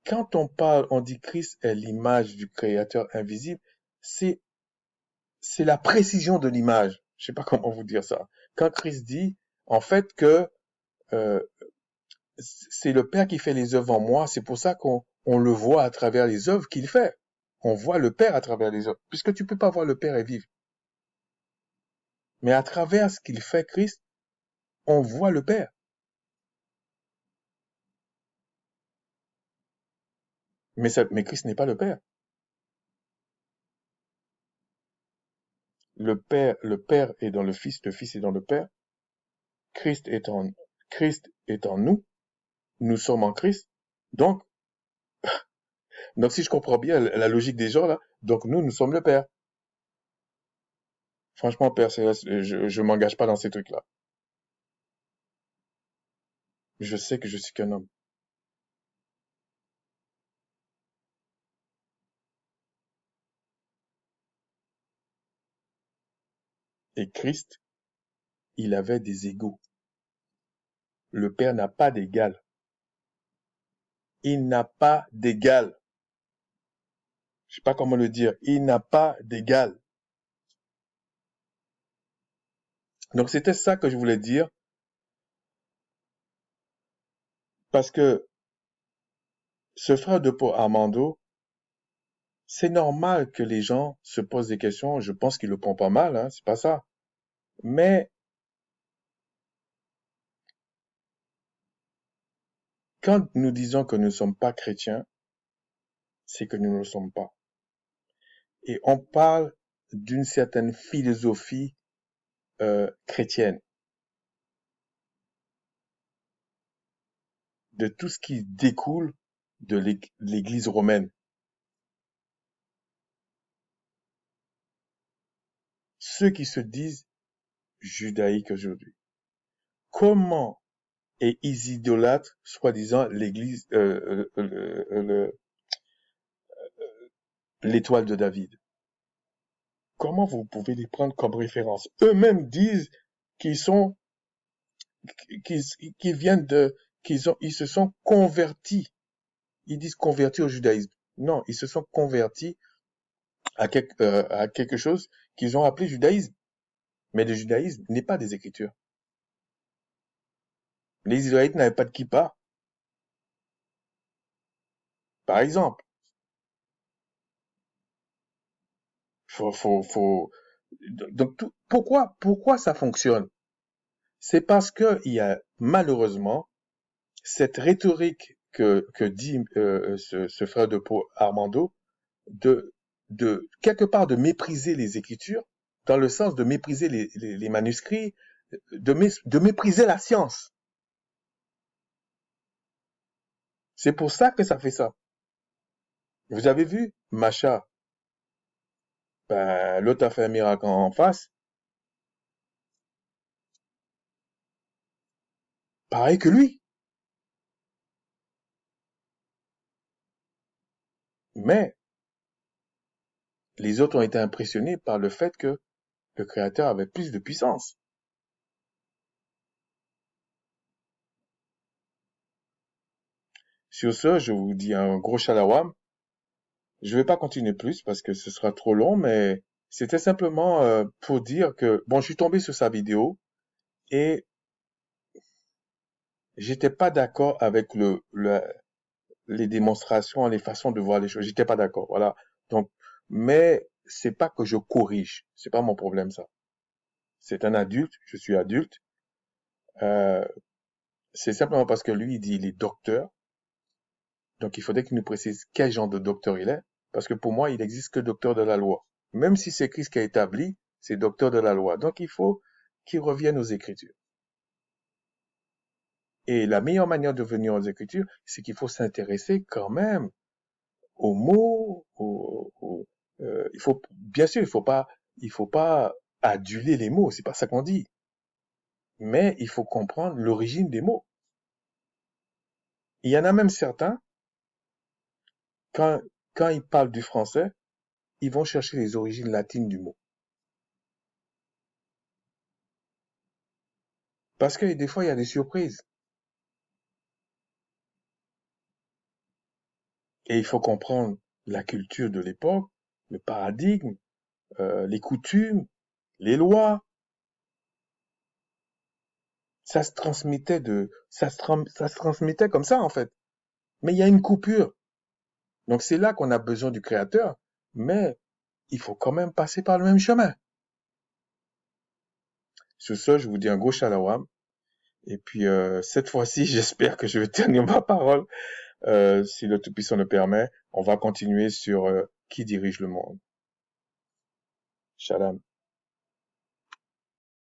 quand on parle, on dit Christ est l'image du Créateur invisible, c'est, c'est la précision de l'image. Je sais pas comment vous dire ça. Quand Christ dit, en fait, que euh, c'est le Père qui fait les œuvres en moi, c'est pour ça qu'on le voit à travers les œuvres qu'il fait. On voit le Père à travers les œuvres, puisque tu peux pas voir le Père et vivre. Mais à travers ce qu'il fait, Christ, on voit le Père. Mais Christ n'est pas le Père. Le Père est dans le Fils est dans le Père. Christ est en, Christ est en nous. Nous sommes en Christ. Donc, donc si je comprends bien la logique des gens là, donc nous sommes le Père. Franchement, Père Céleste, je m'engage pas dans ces trucs-là. Je sais que je suis qu'un homme. Et Christ, il avait des égaux. Le Père n'a pas d'égal. Il n'a pas d'égal. Je sais pas comment le dire. Il n'a pas d'égal. Donc c'était ça que je voulais dire parce que ce frère de Paul Armando, c'est normal que les gens se posent des questions. Je pense qu'il le prend pas mal, hein, c'est pas ça. Mais quand nous disons que nous ne sommes pas chrétiens, c'est que nous ne le sommes pas. Et on parle d'une certaine philosophie chrétienne, de tout ce qui découle de l'Église romaine. Ceux qui se disent judaïques aujourd'hui. Comment et ils idolâtrent, soi-disant, l'Église, l'étoile de David. Comment vous pouvez les prendre comme référence? Eux-mêmes disent qu'ils sont, qu'ils, qu'ils viennent de, ils se sont convertis. Ils disent convertis au judaïsme. Non, ils se sont convertis à quelque chose qu'ils ont appelé judaïsme. Mais le judaïsme n'est pas des Écritures. Les Israélites n'avaient pas de kippa, par exemple. Faut, faut, faut... Donc, pourquoi ça fonctionne? C'est parce que il y a malheureusement cette rhétorique que dit ce frère de Pau Armando de, de quelque part de mépriser les Écritures, dans le sens de mépriser les manuscrits, de mépriser la science. C'est pour ça que ça fait ça. Vous avez vu Macha, ben, l'autre a fait un miracle en face, pareil que lui. Mais les autres ont été impressionnés par le fait que le Créateur avait plus de puissance. Sur ce, je vous dis un gros shalawam. Je vais pas continuer plus parce que ce sera trop long, mais c'était simplement pour dire que, bon, je suis tombé sur sa vidéo et j'étais pas d'accord avec les démonstrations, les façons de voir les choses. J'étais pas d'accord, voilà. Donc, mais c'est pas que je corrige, c'est pas mon problème ça. C'est un adulte, je suis adulte. Euh, c'est simplement parce que lui, il dit il est docteur. Donc, il faudrait qu'il nous précise quel genre de docteur il est, parce que pour moi, il n'existe que docteur de la loi. Même si c'est Christ qui a établi, c'est docteur de la loi. Donc, il faut qu'il revienne aux Écritures. Et la meilleure manière de venir aux Écritures, c'est qu'il faut s'intéresser quand même aux mots, il faut, bien sûr, il faut pas aduler les mots, c'est pas ça qu'on dit. Mais il faut comprendre l'origine des mots. Il y en a même certains, quand, quand ils parlent du français, ils vont chercher les origines latines du mot. Parce que des fois, il y a des surprises. Et il faut comprendre la culture de l'époque, le paradigme, les coutumes, les lois. Ça se transmettait comme ça, en fait. Mais il y a une coupure. Donc c'est là qu'on a besoin du créateur. Mais il faut quand même passer par le même chemin. Sur ce, je vous dis un gros shalom. Et puis cette fois-ci, j'espère que je vais tenir ma parole. Si le Tout-Puissant le permet, on va continuer sur qui dirige le monde. Shalom.